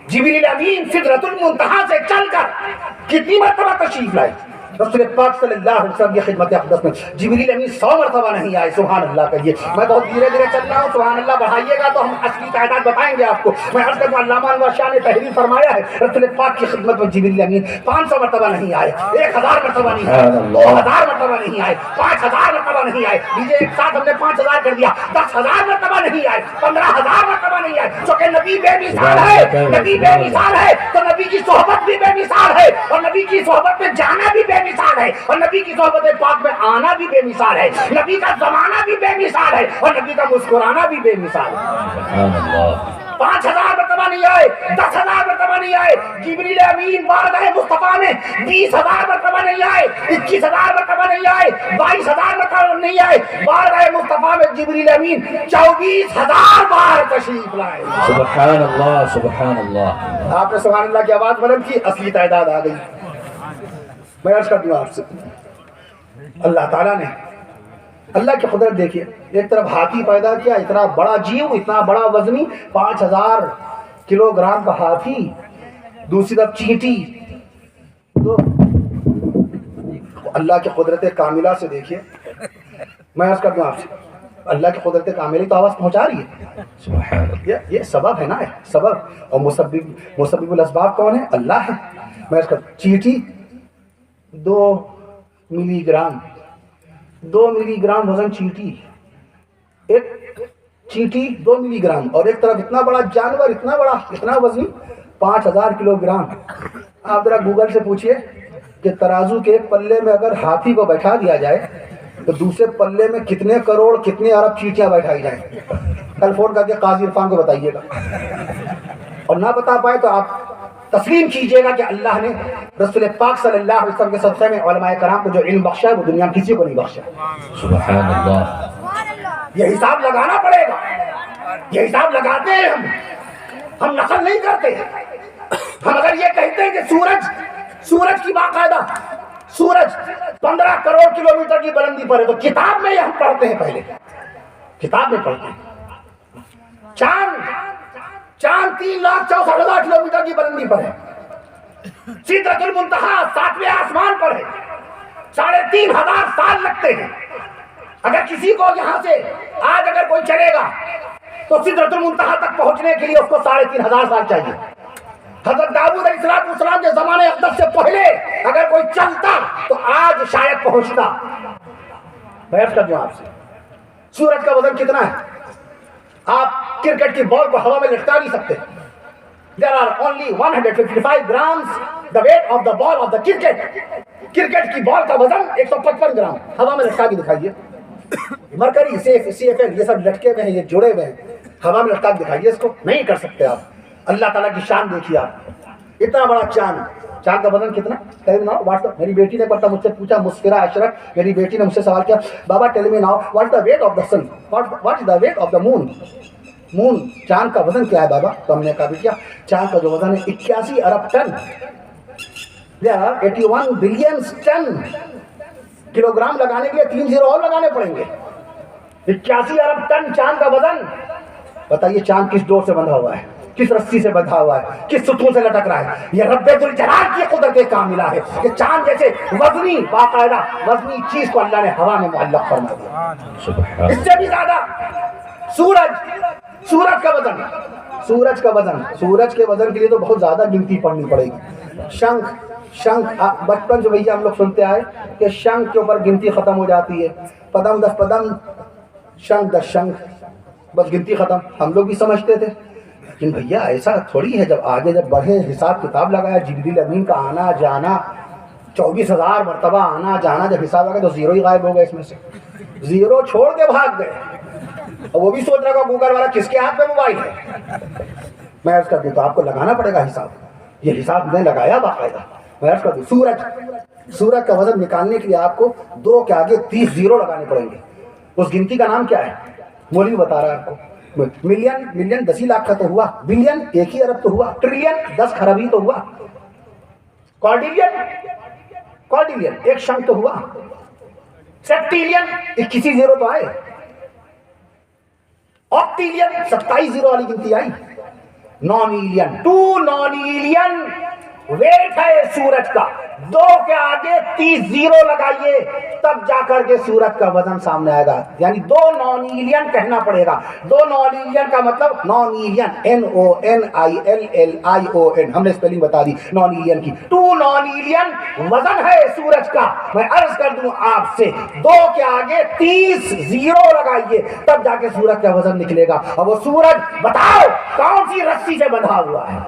جبریل امین سدرۃ المنتہا سے چل کر کتنی مرتبہ تشریف لائے؟ رسول پاک صلی اللہ علیہ وسلم کی خدمت اقدس میں جبریل امین 100 مرتبہ نہیں آئے۔ سبحان اللہ کہیے۔ میں بہت دھیرے دھیرے چل رہا ہوں، سبحان اللہ بڑھائیے گا تو ہم اصلی تعداد بتائیں گے آپ کو۔ میں عرض کرتا ہوں علامہ انور شاہ نے تحریر فرمایا ہے رسول پاک کی خدمت میں جبریل امین 500 مرتبہ نہیں آئے، 1000 مرتبہ نہیں آئے، 2000 مرتبہ نہیں آئے، 5000 مرتبہ نہیں آئے۔ لیجیے ایک ساتھ ہم نے 5000 کر دیا، 10,000 مرتبہ نہیں آئے، 15,000 مرتبہ نہیں آئے۔ چونکہ نبی بے مثال ہے، نبی بے مثال ہے تو نبی کی صحبت بھی بے مثال ہے، اور نبی کی صحبت میں جانا بھی بے مثال ہے، اور نبی کی صحبت پاک میں آنا بھی بے مثال ہے، نبی کا زمانہ بھی بے مثال ہے، اور نبی کا مسکرانا بھی بے مثال ہے۔ 5,000 مرتبہ نہیں آئے، 10,000 مرتبہ نہیں آئے۔ جبریل امین بارگاہ مصطفیٰ میں 20,000 مرتبہ نہیں آئے، 21,000 مرتبہ نہیں آئے، 22,000 مرتبہ نہیں آئے۔ بارگاہ مصطفیٰ میں جبریل امین 24,000 بار تشریف لائے۔ سبحان اللہ، سبحان اللہ۔ آپ نے سبحان اللہ کی آواز بلند کی، اصلی تعداد آ گئی۔ میں عرض کر دوں آپ سے، اللہ تعالیٰ نے اللہ کی قدرت دیکھیے، ایک طرف ہاتھی پیدا کیا، اتنا بڑا جیو، اتنا بڑا وزنی، 5,000 کلو گرام کا ہاتھی، دوسری طرف چینٹی۔ تو اللہ کی قدرت کاملہ سے دیکھیے، میں عرض کر دوں آپ سے، اللہ کی قدرت کاملہ تو آواز پہنچا رہی ہے، یہ سبب ہے نا، سبب، اور مسبب الاسباب کون ہے؟ اللہ ہے۔ میں عرض کر دوں چینٹی 2 ملی گرام، 2 ملی گرام وزن چینٹی، ایک چینٹی 2 ملی گرام، اور ایک طرف اتنا بڑا جانور، اتنا بڑا، اتنا وزن 5,000 کلو گرام۔ آپ ذرا گوگل سے پوچھئے کہ ترازو کے ایک پلے میں اگر ہاتھی کو بیٹھا دیا جائے تو دوسرے پلے میں کتنے کروڑ کتنے ارب چینٹیاں بیٹھائی جائیں؟ کل فون کر کے قاضی عرفان کو بتائیے گا، اور نہ بتا پائے تو آپ تسلیم کیجئے گا کہ اللہ نے رسول پاک صلی اللہ علیہ وسلم کے صدقے میں علماء کرام کو جو علم بخشا ہے وہ دنیا میں کسی کو نہیں بخشا۔ سبحان اللہ۔ یہ حساب لگانا پڑے گا، یہ حساب لگاتے ہیں ہم۔ ہم نقل نہیں کرتے. ہم اگر یہ کہتے ہیں کہ سورج کی باقاعدہ سورج 15 کروڑ کلومیٹر کی بلندی پر ہے تو کتاب میں یہ ہم پڑھتے ہیں، پہلے کتاب میں پڑھتے ہیں. چاند 3,64,000 کلومیٹر کی بلندی پر ہے. سدرۃ المنتہا 7ویں آسمان پر ہے. 3,500 سال لگتے ہیں. اگر کسی کو یہاں سے آج اگر کوئی چلے گا تو سدرۃ المنتہا تک پہنچنے کے لیے اس کو 3,500 سال چاہیے. حضرت داؤد علیہ السلام کے زمانے اقدس سے پہلے اگر کوئی چلتا تو آج شاید پہنچتا. بحث کر دوں آپ سے، سورج کا وزن کتنا ہے؟ آپ کرکٹ کی بال کو ہوا میں لٹکا نہیں سکتے. There are only 155 grams the weight of the ball of the cricket. Cricket کی بال کا وزن 155 گرام. ہوا میں لٹکا کے دکھائیے. مرکری CFL یہ سب لٹکے ہوئے ہیں، یہ جڑے ہوئے ہیں. ہوا میں لٹکا کے دکھائیے اس کو. نہیں کر سکتے آپ. اللہ تعالیٰ کی شان دیکھیے آپ. اتنا بڑا چاند کا وزن کتنا؟ میری بیٹی نے پڑھتا مجھ سے پوچھا، مسفرہ اشرف میری بیٹی نے مجھ سے سوال کیا، بابا tell me now what the weight of the sun, what is the weight of the moon, چاند کا وزن کیا ہے بابا؟ تو ہم نے کہا بیٹیا چاند کا جو وزن ہے 81 ارب ton. There are 81 billion ton. Kilogram لگانے کے لیے 3 زیرو اور لگانے پڑیں گے. 81 ارب ٹن چاند کا وزن. بتائیے چاند کس ڈور سے بندھا ہوا ہے، کس رسی سے بندھا ہوا ہے، کس ستون سے لٹک رہا ہے؟ یہ رب ذوالجلال کی قدرت کاملہ ہے کہ چاند جیسے وزنی باقاعدہ وزنی چیز کو اللہ نے ہوا میں معلق فرما دیا. اس سے بھی زیادہ سورج کا وزن، سورج کے وزن کے لیے تو بہت زیادہ گنتی پڑھنی پڑے گی. شنکھ بچپن سے بھیا ہم لوگ سنتے آئے کہ شنکھ کے اوپر گنتی ختم ہو جاتی ہے. پدم 10 پدم، شنکھ 10 شنکھ، بس گنتی ختم. ہم لوگ بھی سمجھتے تھے، لیکن بھیا ایسا تھوڑی ہے. جب آگے بڑھے حساب کتاب لگایا، جبریل امین کا آنا جانا 24,000 مرتبہ آنا جانا، جب حساب لگا تو زیرو ہی غائب ہو گئے. اس میں سے زیرو چھوڑ کے بھاگ گئے. اور وہ بھی سوچ رہا کہ گوگل والا کس کے ہاتھ میں موبائل ہے. میں عرض کر دوں تو آپ کو لگانا پڑے گا حساب. یہ حساب میں لگایا باقاعدہ. میں عرض کر دوں سورج کا وزن نکالنے کے لیے آپ کو 2 کے آگے 30 زیرو لگانے پڑیں گے. اس گنتی کا نام کیا ہے؟ مولوی بتا رہا ہے آپ کو. ملین 10 لاکھ کا تو ہوا، بلین 1 ارب تو ہوا، ٹریلین 10 خرابی تو ہوا، کوارڈیلین 1 شنک تو ہوا، سیپٹیلین 21 زیرو تو آئے، آکٹیلین 27 زیرو والی گنتی آئی، نونیلین 2 نونیلین ویٹ ہے سورج کا. 2 کے آگے 30 زیرو لگائیے تب جا کر کے سورج کا وزن سامنے آئے گا. یعنی 2 نونیلین کہنا پڑے گا. 2 نونیلین کا مطلب نونیلین NONILLION ہم نے اسپیلنگ بتا دی نونیلین کی. 2 نونیلین وزن ہے سورج کا. میں عرض کر دوں آپ سے 2 کے آگے 30 زیرو لگائیے تب جا کے سورج کا وزن نکلے گا. اور وہ سورج بتاؤ کون سی رسی سے بندھا ہوا ہے؟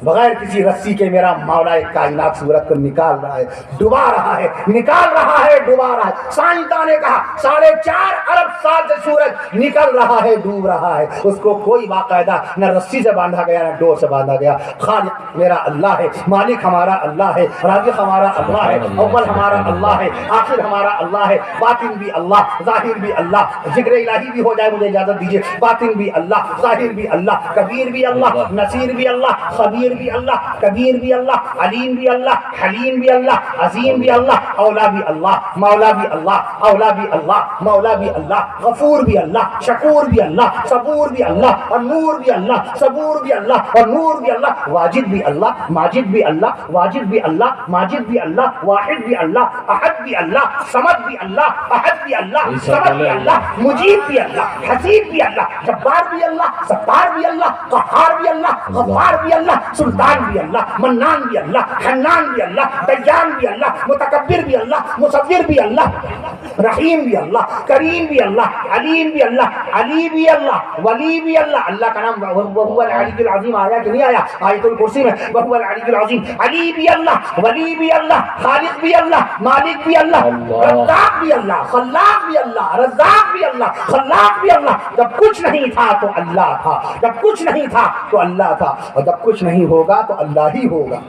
بغیر کسی رسی کے میرا مولا کائنات سورج کو نکال رہا ہے، ڈبا رہا ہے، نکال رہا ہے، ڈبا رہا ہے. سائنسدان نے کہا 4.5 ارب سال سے سورج نکل رہا ہے، ڈوب رہا ہے. اس کو کوئی باقاعدہ نہ رسی سے باندھا گیا نہ ڈور سے باندھا گیا. خالق میرا اللہ ہے، مالک ہمارا اللہ ہے، رازق ہمارا اللہ ہے، اول ہمارا اللہ ہے، آخر ہمارا اللہ ہے، باطن بھی اللہ، ظاہر بھی اللہ. ذکر الہی بھی ہو جائے مجھے اجازت دیجیے. باطن بھی اللہ، ظاہر بھی اللہ، کبیر بھی اللہ، نصیر بھی اللہ، خبیر بھی اللہ، کبیر بھی اللہ، علیم بھی اللہ، حلیم بھی اللہ، عظیم بھی اللہ، اولا بھی اللہ، مولا بھی اللہ، اولا بھی اللہ، مولا بھی اللہ، غفور بھی اللہ، شکور بھی اللہ، صبور بھی اللہ، اور نور بھی اللہ، صبور بھی اللہ، اور نور بھی اللہ، واجد بھی اللہ، ماجد بھی اللہ، واجد بھی اللہ، ماجد بھی اللہ، واحد بھی اللہ، احد بھی اللہ، صمد بھی اللہ، احد بھی اللہ، صمد بھی اللہ، مجیب بھی اللہ، حسیب بھی اللہ، جبار بھی اللہ، ستار بھی اللہ، قہار بھی اللہ، غفار بھی اللہ، سلطان بھی اللہ، منان بھی اللہ، حنان بھی اللہ، دیان بھی اللہ، متکبر بھی اللہ، مصور بھی اللہ، رحیم بھی اللہ، کریم بھی اللہ، علیم بھی اللہ، علی بھی اللہ، ولی بھی اللہ. اللہ کا نام وہو العلی العظیم آیا کہ نہیں آیا آیت الکرسی میں؟ وہو العلی العظیم. علی بھی اللہ، ولی بھی اللہ، خالق بھی اللہ، مالک بھی اللہ، رزاق بھی اللہ، خلاق بھی اللہ، رزاق بھی اللہ، خلاق بھی اللہ. جب کچھ نہیں تھا تو اللہ تھا، جب کچھ نہیں تھا تو اللہ تھا، اور جب کچھ نہیں ہوگا تو اللہ ہی ہوگا.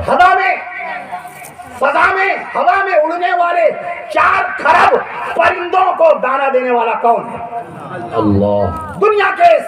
ہوا میں فضا میں ہوا میں اڑنے والے 4 کھرب پرندوں کو دانا دینے والا کون ہے؟ اللہ. دنیا کے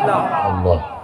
Allah.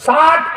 60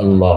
Allah.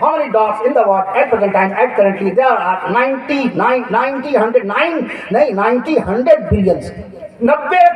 How many dogs in the world at present time at currently? There are 90 billions. 90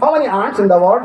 How many ants in the world?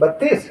32।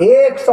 100,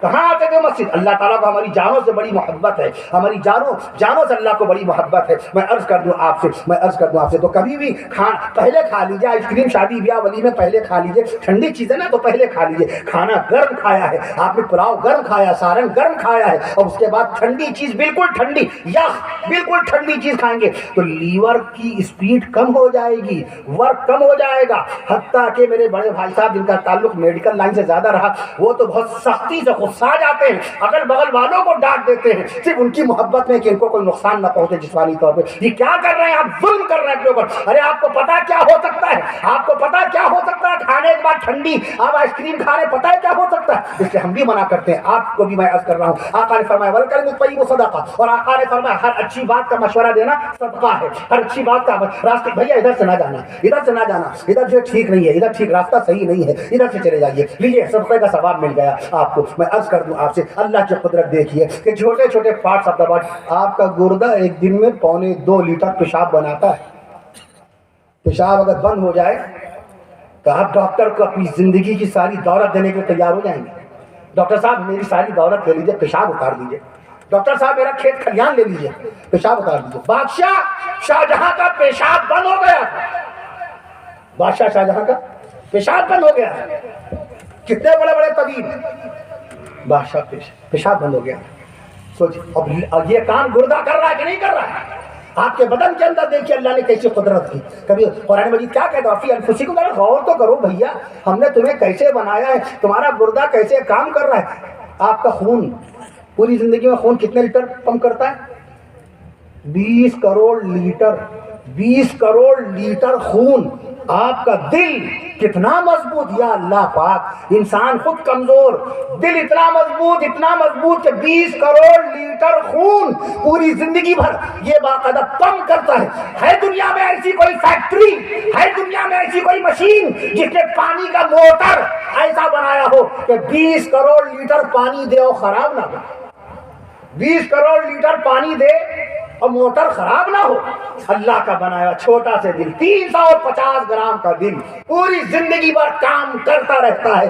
کہاں آتے تھے مسجد؟ اللہ تعالیٰ کو ہماری جانوں سے بڑی محبت ہے، ہماری جانوں سے اللہ کو بڑی محبت ہے۔ میں عرض کر دوں آپ سے تو کبھی بھی پہلے کھا لیجیے، آئس کریم شادی بیاہ ولی میں پہلے کھا لیجیے، ٹھنڈی چیزیں نا تو پہلے کھا لیجیے۔ کھانا گرم کھایا ہے آپ نے، پلاؤ گرم کھایا، سارن گرم کھایا ہے، اور اس کے بعد ٹھنڈی چیز بالکل ٹھنڈی بالکل ٹھنڈی چیز کھائیں گے تو لیور کی اسپیڈ کم ہو جائے گی، ورک کم ہو جائے گا۔ حتیٰ کہ میرے بڑے بھائی صاحب جن کا تعلق میڈیکل لائن سے زیادہ رہا، وہ تو بہت سختی سے غصہ جاتے ہیں، اگل بغل والوں کو ڈانٹ دیتے ہیں صرف ان کی محبت میں کہ ان کو کوئی نقصان نہ پہنچے جسمانی طور پہ۔ یہ کیا کر رہے ہیں آپ؟ ظلم کر رہے ہیں اپنے اوپر۔ ارے آپ کو پتا کیا ہو سکتا ہے؟ آپ کو پتا کیا ہو سکتا ہے؟ کھانے کے بعد ٹھنڈی آپ آئس کریم کھا رہے، پتا ہے کیا ہو سکتا ہے؟ اس لیے ہم بھی منع کرتے ہیں، آپ کو بھی میں عرض کر رہا ہوں۔ آقا نے فرمایا والکلم الطیب صدقہ، اور آقا نے فرمایا ہر اچھی بات کا مشورہ دینا صدقہ ہے۔ ہر اچھی بات کا راستے، بھیا ادھر سے نہ جانا، ادھر سے نہ جانا، ادھر جو ٹھیک نہیں ہے، ادھر ٹھیک راستہ صحیح نہیں ہے، ادھر سے چلے جائیے، لیجیے صدقے کا ثواب مل گیا آپ کو۔ میں عرض کر دوں آپ سے، اللہ کی قدرت دیکھیے کہ چھوٹے چھوٹے پارٹس آف دا باڈی، آپ کا گردہ ایک دن میں 1.25 لیٹر پیشاب بناتا ہے۔ پیشاب اگر بند ہو جائے تو آپ ڈاکٹر کو اپنی زندگی کی ساری دولت دینے کے لیے تیار ہو جائیں گے؟ ڈاکٹر صاحب میری ساری دولت لے لیجیے، پیشاب اتار دیجیے۔ ڈاکٹر صاحب میرا کھیت کھلیان لے لیجیے، پیشاب اتار دیجیے۔ بادشاہ شاہجہاں کا پیشاب بند ہو گیا، بادشاہ شاہجہاں کا پیشاب بند ہو گیا۔ کتنے بڑے بڑے طبیب، بادشاہ پیشاب بند ہو گیا۔ سوچیے اب یہ کام گردہ کر رہا ہے کہ نہیں کر رہا ہے؟ آپ کے بدن کے اندر دیکھیے اللہ نے کیسی قدرت کی۔ کبھی قرآن مجید کیا کہتا ہے؟ فی انفسکم، غور تو کرو بھیا، ہم نے تمہیں کیسے بنایا ہے، تمہارا گردہ کیسے کام کر رہا ہے۔ آپ کا خون پوری زندگی میں خون کتنے لیٹر پمپ کرتا ہے؟ 20 کروڑ لیٹر، 20 کروڑ لیٹر خون۔ آپ کا دل کتنا مضبوط، یا اللہ پاک، انسان خود کمزور، دل اتنا مضبوط کہ 20 کروڑ لیٹر خون پوری زندگی بھر یہ باقاعدہ پمپ کرتا ہے دنیا میں ایسی کوئی فیکٹری، ہے دنیا میں ایسی کوئی مشین جس نے پانی کا موٹر ایسا بنایا ہو کہ 20 کروڑ لیٹر پانی دے اور خراب نہ ہو؟ 20 کروڑ لیٹر پانی دے اور موٹر خراب نہ ہو۔ اللہ کا بنایا چھوٹا سے دل، 350 گرام کا دل، پوری زندگی بھر کام کرتا رہتا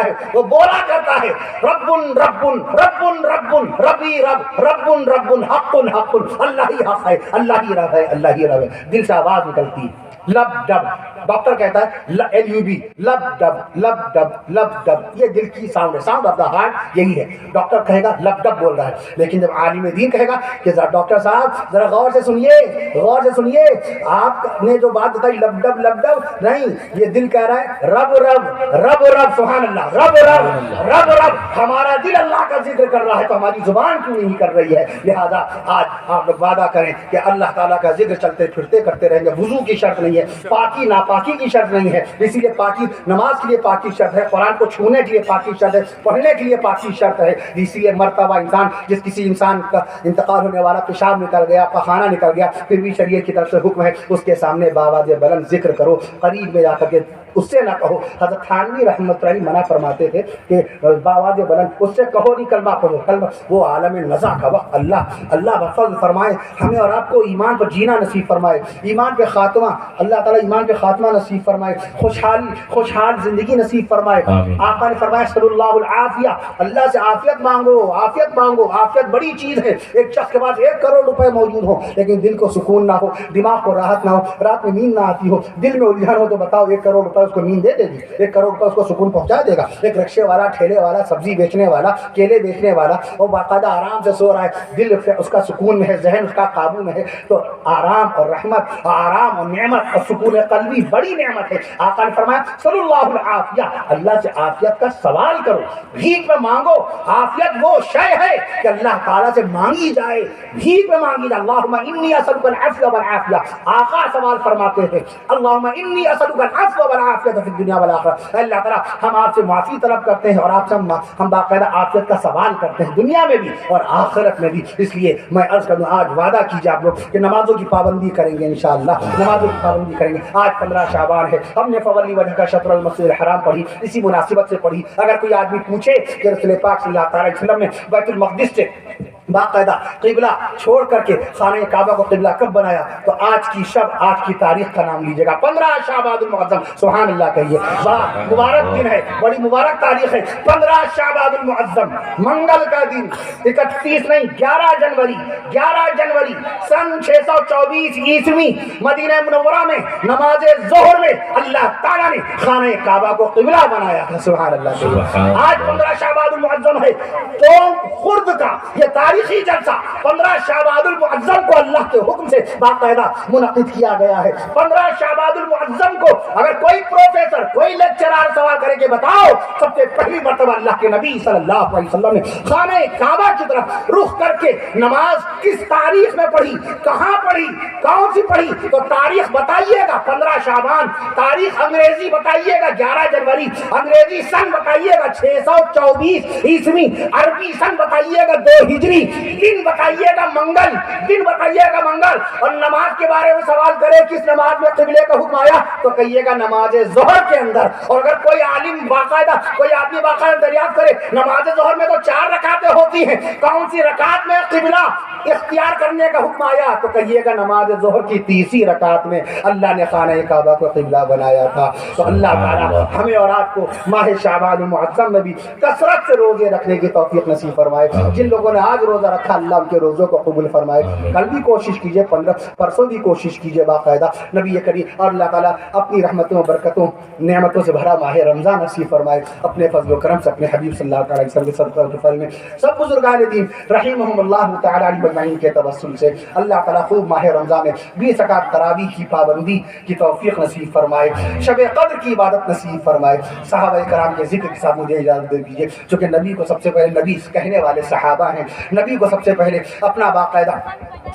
ہے۔ وہ بولا کرتا ہے ربن ربن ربن ربن ربی رب ربن ربن حقن حقن، اللہ ہی حق ہے، اللہ ہی رب ہے، اللہ ہی رب ہے۔ دل سے آواز نکلتی، لب ڈب، ڈاکٹر کہتا ہے LUB، لب ڈب لب ڈب لب ڈب، یہ دل کی ساؤنڈ ہے، ساؤنڈ آف دا ہارٹ یہی ہے۔ ڈاکٹر کہے گا لب ڈب بول رہا ہے، لیکن جب عالم دین کہے گا کہ ڈاکٹر صاحب ذرا غور سے سنیے، آپ نے جو بات بتائی لب ڈب نہیں، یہ دل کہہ رہا ہے رب رب رب رب، سبحان اللہ، رب رب رب رب۔ ہمارا دل اللہ کا ذکر کر رہا ہے تو ہماری زبان کیوں نہیں کر رہی ہے؟ لہذا آج آپ لوگ وعدہ کریں کہ اللہ تعالیٰ کا ذکر چلتے پھرتے کرتے رہیں گے۔ وضو کی شرط نہیں ہے، پاکی ناپاکی کی شرط نہیں ہے، اسی لیے پاکی نماز کے لیے پاکی شرط ہے، قرآن کو چھونے کے لیے پاکی شرط ہے، پڑھنے کے لیے پاکی شرط ہے۔ اسی لیے مرتبہ کسی انسان کا انتقال ہونے والا پیشاب نکل گیا، پخانہ نکل گیا، پھر بھی شریعت کی طرف سے حکم ہے اس کے سامنے باواز بلند ذکر کرو، قریب میں جا کر کے اس سے نہ کہو۔ حضرت تھانوی رحمۃ اللہ منع فرماتے تھے کہ باواز بلند اس سے کہو نہیں، کلمہ پڑھو، کلمہ۔ وہ عالم نزا کا وقت اللہ بفضل فرمائے ہمیں اور آپ کو ایمان پر جینا نصیب فرمائے، ایمان پہ خاتمہ، اللہ تعالیٰ ایمان پہ خاتمہ نصیب فرمائے، خوشحال زندگی نصیب فرمائے۔ آقا نے فرمایا صلی اللہ العافیہ، اللہ سے عافیت مانگو، عافیت بڑی چیز ہے۔ ایک شخص کے پاس 1 کروڑ روپے موجود ہو لیکن دل کو سکون نہ ہو، دماغ کو راحت نہ ہو، رات میں نیند نہ آتی ہو، دل میں الجھن ہو، تو بتاؤ 1 کروڑ روپے اس کو نیند دے دے گی؟ 1 کروڑ روپے اس کو سکون پہنچا دے گا؟ ایک رکشے والا، ٹھیلے والا، سبزی بیچنے والا، کیلے بیچنے والا، وہ باقاعدہ آرام سے سو رہا ہے، دل اس کا سکون میں ہے، ذہن اس کا قابو میں ہے، تو آرام اور رحمت، آرام اور نعمت اور سکون قلبی بڑی نعمت ہے۔ آقا نے فرمایا صلی اللہ العافیہ، اللہ سے عافیت کا سوال کرو، بھیک میں مانگو۔ عافیت وہ شے ہے کہ اللہ تعالیٰ سے مانگی جائے، بھیک میں مانگی جائے۔ اللہم انی اسألک العفو والعافیہ، آقا سوال فرماتے ہیں اللہم انی اسألک العفو والعافیہ فی الدنیا والآخرہ، اللہ تعالیٰ ہم آپ سے معافی طلب کرتے ہیں اور آپ سے ہم باقاعدہ عافیت کا سوال کرتے ہیں، دنیا میں بھی اور آخرت میں بھی۔ اس لیے میں عرض کر دوں، آج وعدہ کیجیے آپ لوگ کہ نمازوں کی پابندی کریں گے انشاءاللہ، نمازوں کی پابندی کریں گے۔ آج 15 شعبان ہے، ہم نے فولی وجہ کا شطر المسجد الحرام پڑھی، اسی مناسبت سے پڑھی۔ اگر کوئی آدمی پوچھے کہ رسول پاک صلی اللہ علیہ وسلم نے بیت المقدس سے باقاعدہ قبلہ چھوڑ کر کے خانہ کعبہ کو قبلہ کب بنایا؟ تو آج کی شب، آج کی تاریخ کا نام لیجیے گا، 15 شعبان المعظم، سبحان اللہ کہیے، بڑا مبارک دن ہے، بڑی مبارک تاریخ ہے، 15 شعبان المعظم، منگل کا دن، 31 نہیں 11 جنوری، 11 جنوری سن 624 عیسوی مدینہ منورہ میں نماز ظہر میں اللہ تعالیٰ نے خانہ کعبہ کو قبلہ بنایا تھا، سبحان اللہ کہیے۔ آج 15 شعبان المعظم ہے، تو خرد کا یہ تاریخی جلسہ 15 شعبان المعظم کو اللہ کے حکم سے باقاعدہ منعقد کیا گیا ہے۔ 15 شعبان المعظم کو اگر کوئی پروفیسر، کوئی لیکچرار سوال کرے کہ بتاؤ سب سے پہلی مرتبہ اللہ کے نبی صلی اللہ علیہ وسلم نے خانہ کعبہ کی طرف رخ کر کے نماز کس تاریخ میں پڑھی، کہاں پڑھی، کون سی پڑھی، تو تاریخ بتائیے گا 15 شعبان، تاریخ انگریزی بتائیے گا 11 جنوری، انگریزی سن بتائیے گا 624 عیسوی، عربی سن بتائیے گا 2 ہجری، دن بتائیے گا منگل، دن بتائیے گا منگل، اور نماز کے بارے میں سوال کرے کس نماز میں قبلے کا حکم آیا تو کہیے گا نماز ظہر کے اندر۔ اور اگر کوئی عالم باقاعدہ، کوئی آدمی باقاعدہ دریافت کرے نماز ظہر میں تو 4 رکعتیں ہوتی ہیں، کون سی رکعت میں قبلہ اختیار کرنے کا حکم آیا تو کہیے گا نماز ظہر کی 30 رکعت میں اللہ نے خانہ کعبہ کو قبلہ بنایا تھا۔ تو اللہ تعالیٰ ہمیں اور آپ کو ماہ شعبان المعظم میں بھی کثرت سے روزے رکھنے کی توفیق نصیب فرمائے۔ جن لوگوں نے آج روزہ رکھا اللہ ان کے روزوں کو قبول فرمائے۔ کل بھی کوشش کیجئے، پرسوں بھی کوشش کیجئے باقاعدہ نبی کریم، اور اللہ تعالیٰ اپنی رحمتوں و برکتوں نعمتوں سے بھرا ماہ رمضان نصیب فرمائے، اپنے فضل و کرم سے اپنے حبیب صلی اللہ علیہ وسلم کے صدقہ و فضل میں سب بزرگان دین رحمہم اللہ تعالیٰ علیہ مجمعین کے توسل سے اللہ تعالیٰ خوب ماہ رمضان میں 20 رکعت تراویح کی پابندی کی توفیق نصیب فرمائے، شب قدر کی عبادت نصیب فرمائے۔ صحابہ کرام کے ذکر کے ساتھ مجھے اجازت دے دیجیے، چونکہ نبی کو سب سے پہلے نبی کہنے والے صحابہ ہیں، نبی کو سب سے پہلے اپنا باقاعدہ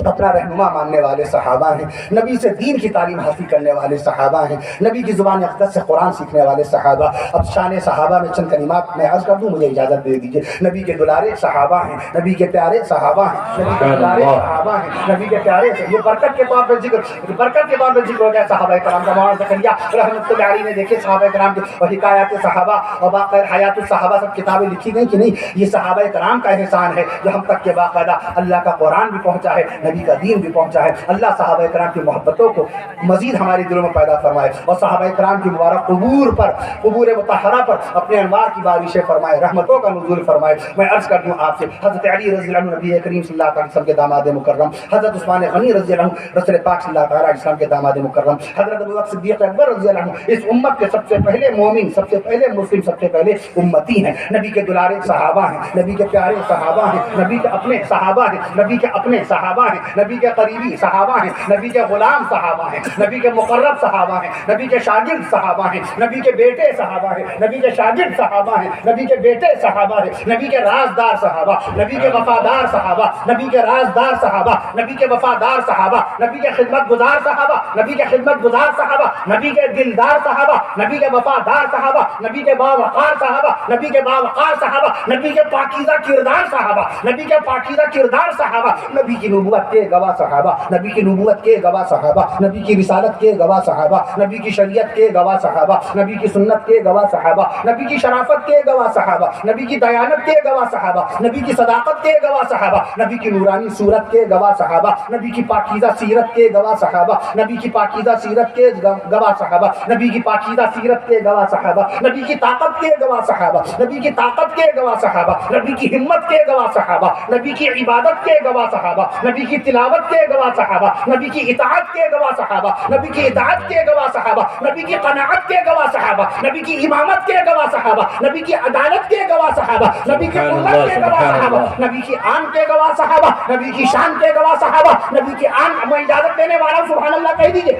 اپنا رہنما ماننے والے صحابہ ہیں، نبی سے دین کی تعلیم حاصل کرنے والے صحابہ ہیں، نبی کی زبان اقدس سے قرآن سیکھنے والے صحابہ۔ اب شان صحابہ میں چند کلمات میں عرض کر دوں، مجھے اجازت دے دیجیے۔ نبی کے دلارے صحابہ ہیں، نبی کے پیارے صحابہ ہیں، نبی کے دلارے صحابہ ہیں، نبی کے پیارے، یہ برکت کے طور پر ذکر ہو گیا صحابہ کرام کا۔ مولانا زکریا رحمۃ اللہ علیہ نے دیکھے صحابہ کرام کے اور حکایات صحابہ اور باقاعدہ حیات الصحابہ سب کتابیں لکھی گئی کہ نہیں، یہ صحابہ کرام کا احسان ہے جو ہم تک کے باقاعدہ اللہ کا قرآن بھی پہنچا ہے، نبی کا دین بھی پہنچا ہے۔ اللہ صحابہ کرام کی محبتوں کو مزید ہمارے دلوں میں پیدا فرمائے اور صحابہ کرام کی مبارک قبور مطہرہ پر اپنے انوار کی بارشیں فرمائے، رحمتوں کا نزول فرمائے۔ میں عرض کر دوں آپ سے، حضرت علی رضی اللہ عنہ نبی کریم صلی اللہ علیہ وسلم کے داماد مکرم، حضرت عثمان غنی رضی اللہ عنہ رسول پاک صلی اللہ علیہ وسلم کے داماد مکرم، حضرت ابوبکر صدیق اکبر رضی اللہ عنہ اس امت کے سب سے پہلے مومن، سب سے پہلے مسلم، سب سے پہلے امتی ہیں، نبی کے دلارے صحابہ ہیں، نبی کے پیارے صحابہ ہیں، نبی کے اپنے صحابہ ہیں، نبی کے اپنے صحابہ ہیں، نبی کے قریبی صحابہ ہیں، نبی کے غلام صحابہ ہیں، نبی کے مقرب صحابہ ہیں، نبی کے شاگرد صحابہ ہیں، نبی کے بیٹے صحابہ ہیں، نبی کے شاگرد صحابہ ہیں، نبی کے بیٹے صحابہ ہیں، نبی کے رازدار صحابہ، نبی کے وفادار صحابہ، نبی کے رازدار صحابہ، نبی کے وفادار صحابہ، نبی کے خدمت گزار صحابہ، نبی کے خدمت گزار صحابہ، نبی کے دلدار صحابہ، نبی کے وفادار صحابہ، نبی کے باوقار صحابہ، نبی کے باوقار صحابہ، نبی کے پاکیزہ کردار صحابہ، نبی کے پاکیزہ کردار صحابہ، نبی کی نبوت کے گواہ صحابہ، نبی کی نبوت کے گواہ صحابہ، نبی کی رسالت کے گواہ صحابہ، نبی کی شریعت کے گواہ صحابہ، نبی کی سنت کے گواہ صحابہ، نبی کی شرافت کے گواہ صحابہ، نبی کی دیانت کے گواہ صحابہ، نبی کی صداقت کے گواہ صحابہ، نبی کی نورانی صورت کے گواہ صحابہ، نبی کی پاکیزہ سیرت کے گواہ صحابہ، نبی کی پاکیزہ سیرت کے گواہ صحابہ، نبی کی پاکیزہ سیرت کے گواہ صحابہ، نبی کی طاقت کے گواہ صحابہ، نبی کی طاقت کے گواہ صحابہ، نبی کی ہمت کے گواہ صحابہ، نبی کی عبادت کے گواہ صحابہ، نبی کی تلاوت کے گواہ صحابہ، نبی کی اطاعت کے گواہ صحابہ، نبی کی اطاعت کے گواہ صحابہ، نبی کی قناعت کے گواہ صحابہ، نبی کی امامت کے گواہ صحابہ، نبی کی عدالت کے گواہ صحابہ، نبی کی قوت کے گواہ صحابہ، نبی کی آن کے گواہ صحابہ، نبی کی شان کے گواہ صحابہ، نبی کی آن، میں اجازت دینے والا ہوں سبحان اللہ کہہ دیجئے،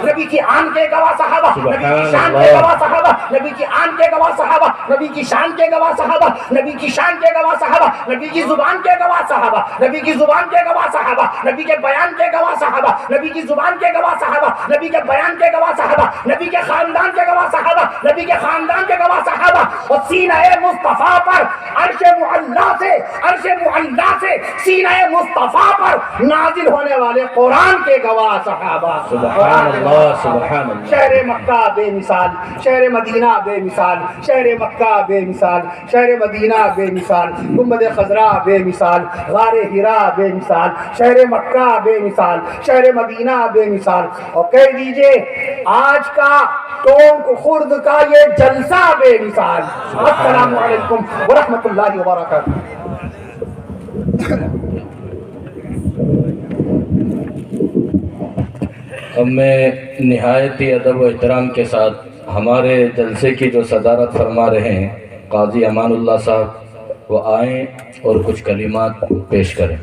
نبی کی آن کے گواہ صحابہ، نبی کی شان کے گواہ صحابہ، نبی کی آن کے گواہ صحابہ، نبی کی شان کے گواہ صحابہ، نبی کی شان کے گواہ صحابہ، نبی کی زبان کے گواہ صحابہ، نبی کی زبان کے گواہ صحابہ، نبی کے بیان کے گواہ صحابہ، نبی کی زبان کے گواہ صحابہ، نبی کے بیان کے گواہ صحابہ، نبی کے خاندان کے گواہ صحابہ، نبی کے خاندان کے گواہ صحابہ، اور سینہ مصطفیٰ پر عرش معلیٰ سے سینہ مصطفیٰ پر نازل ہونے والے قرآن کے گواہ صحابہ۔ سبحان اللہ سبحان اللہ۔ شہر مکہ بے مثال، شہر مدینہ بے مثال، شہر مکہ بے مثال، شہر مدینہ بے مثال، گنبد خضرا بے بے مثال، غار ہرا بے مثال، شہر مکہ بے مثال، شہر مدینہ بے مثال، اور کہہ دیجئے آج کا ٹونک خرد کا یہ جلسہ بے مثال۔ السلام علیکم ورحمۃ اللہ وبرکاتہ۔ اب میں نہایت ہی ادب و احترام کے ساتھ ہمارے جلسے کی جو صدارت فرما رہے ہیں قاضی امان اللہ صاحب، وہ آئیں اور کچھ کلمات پیش کریں۔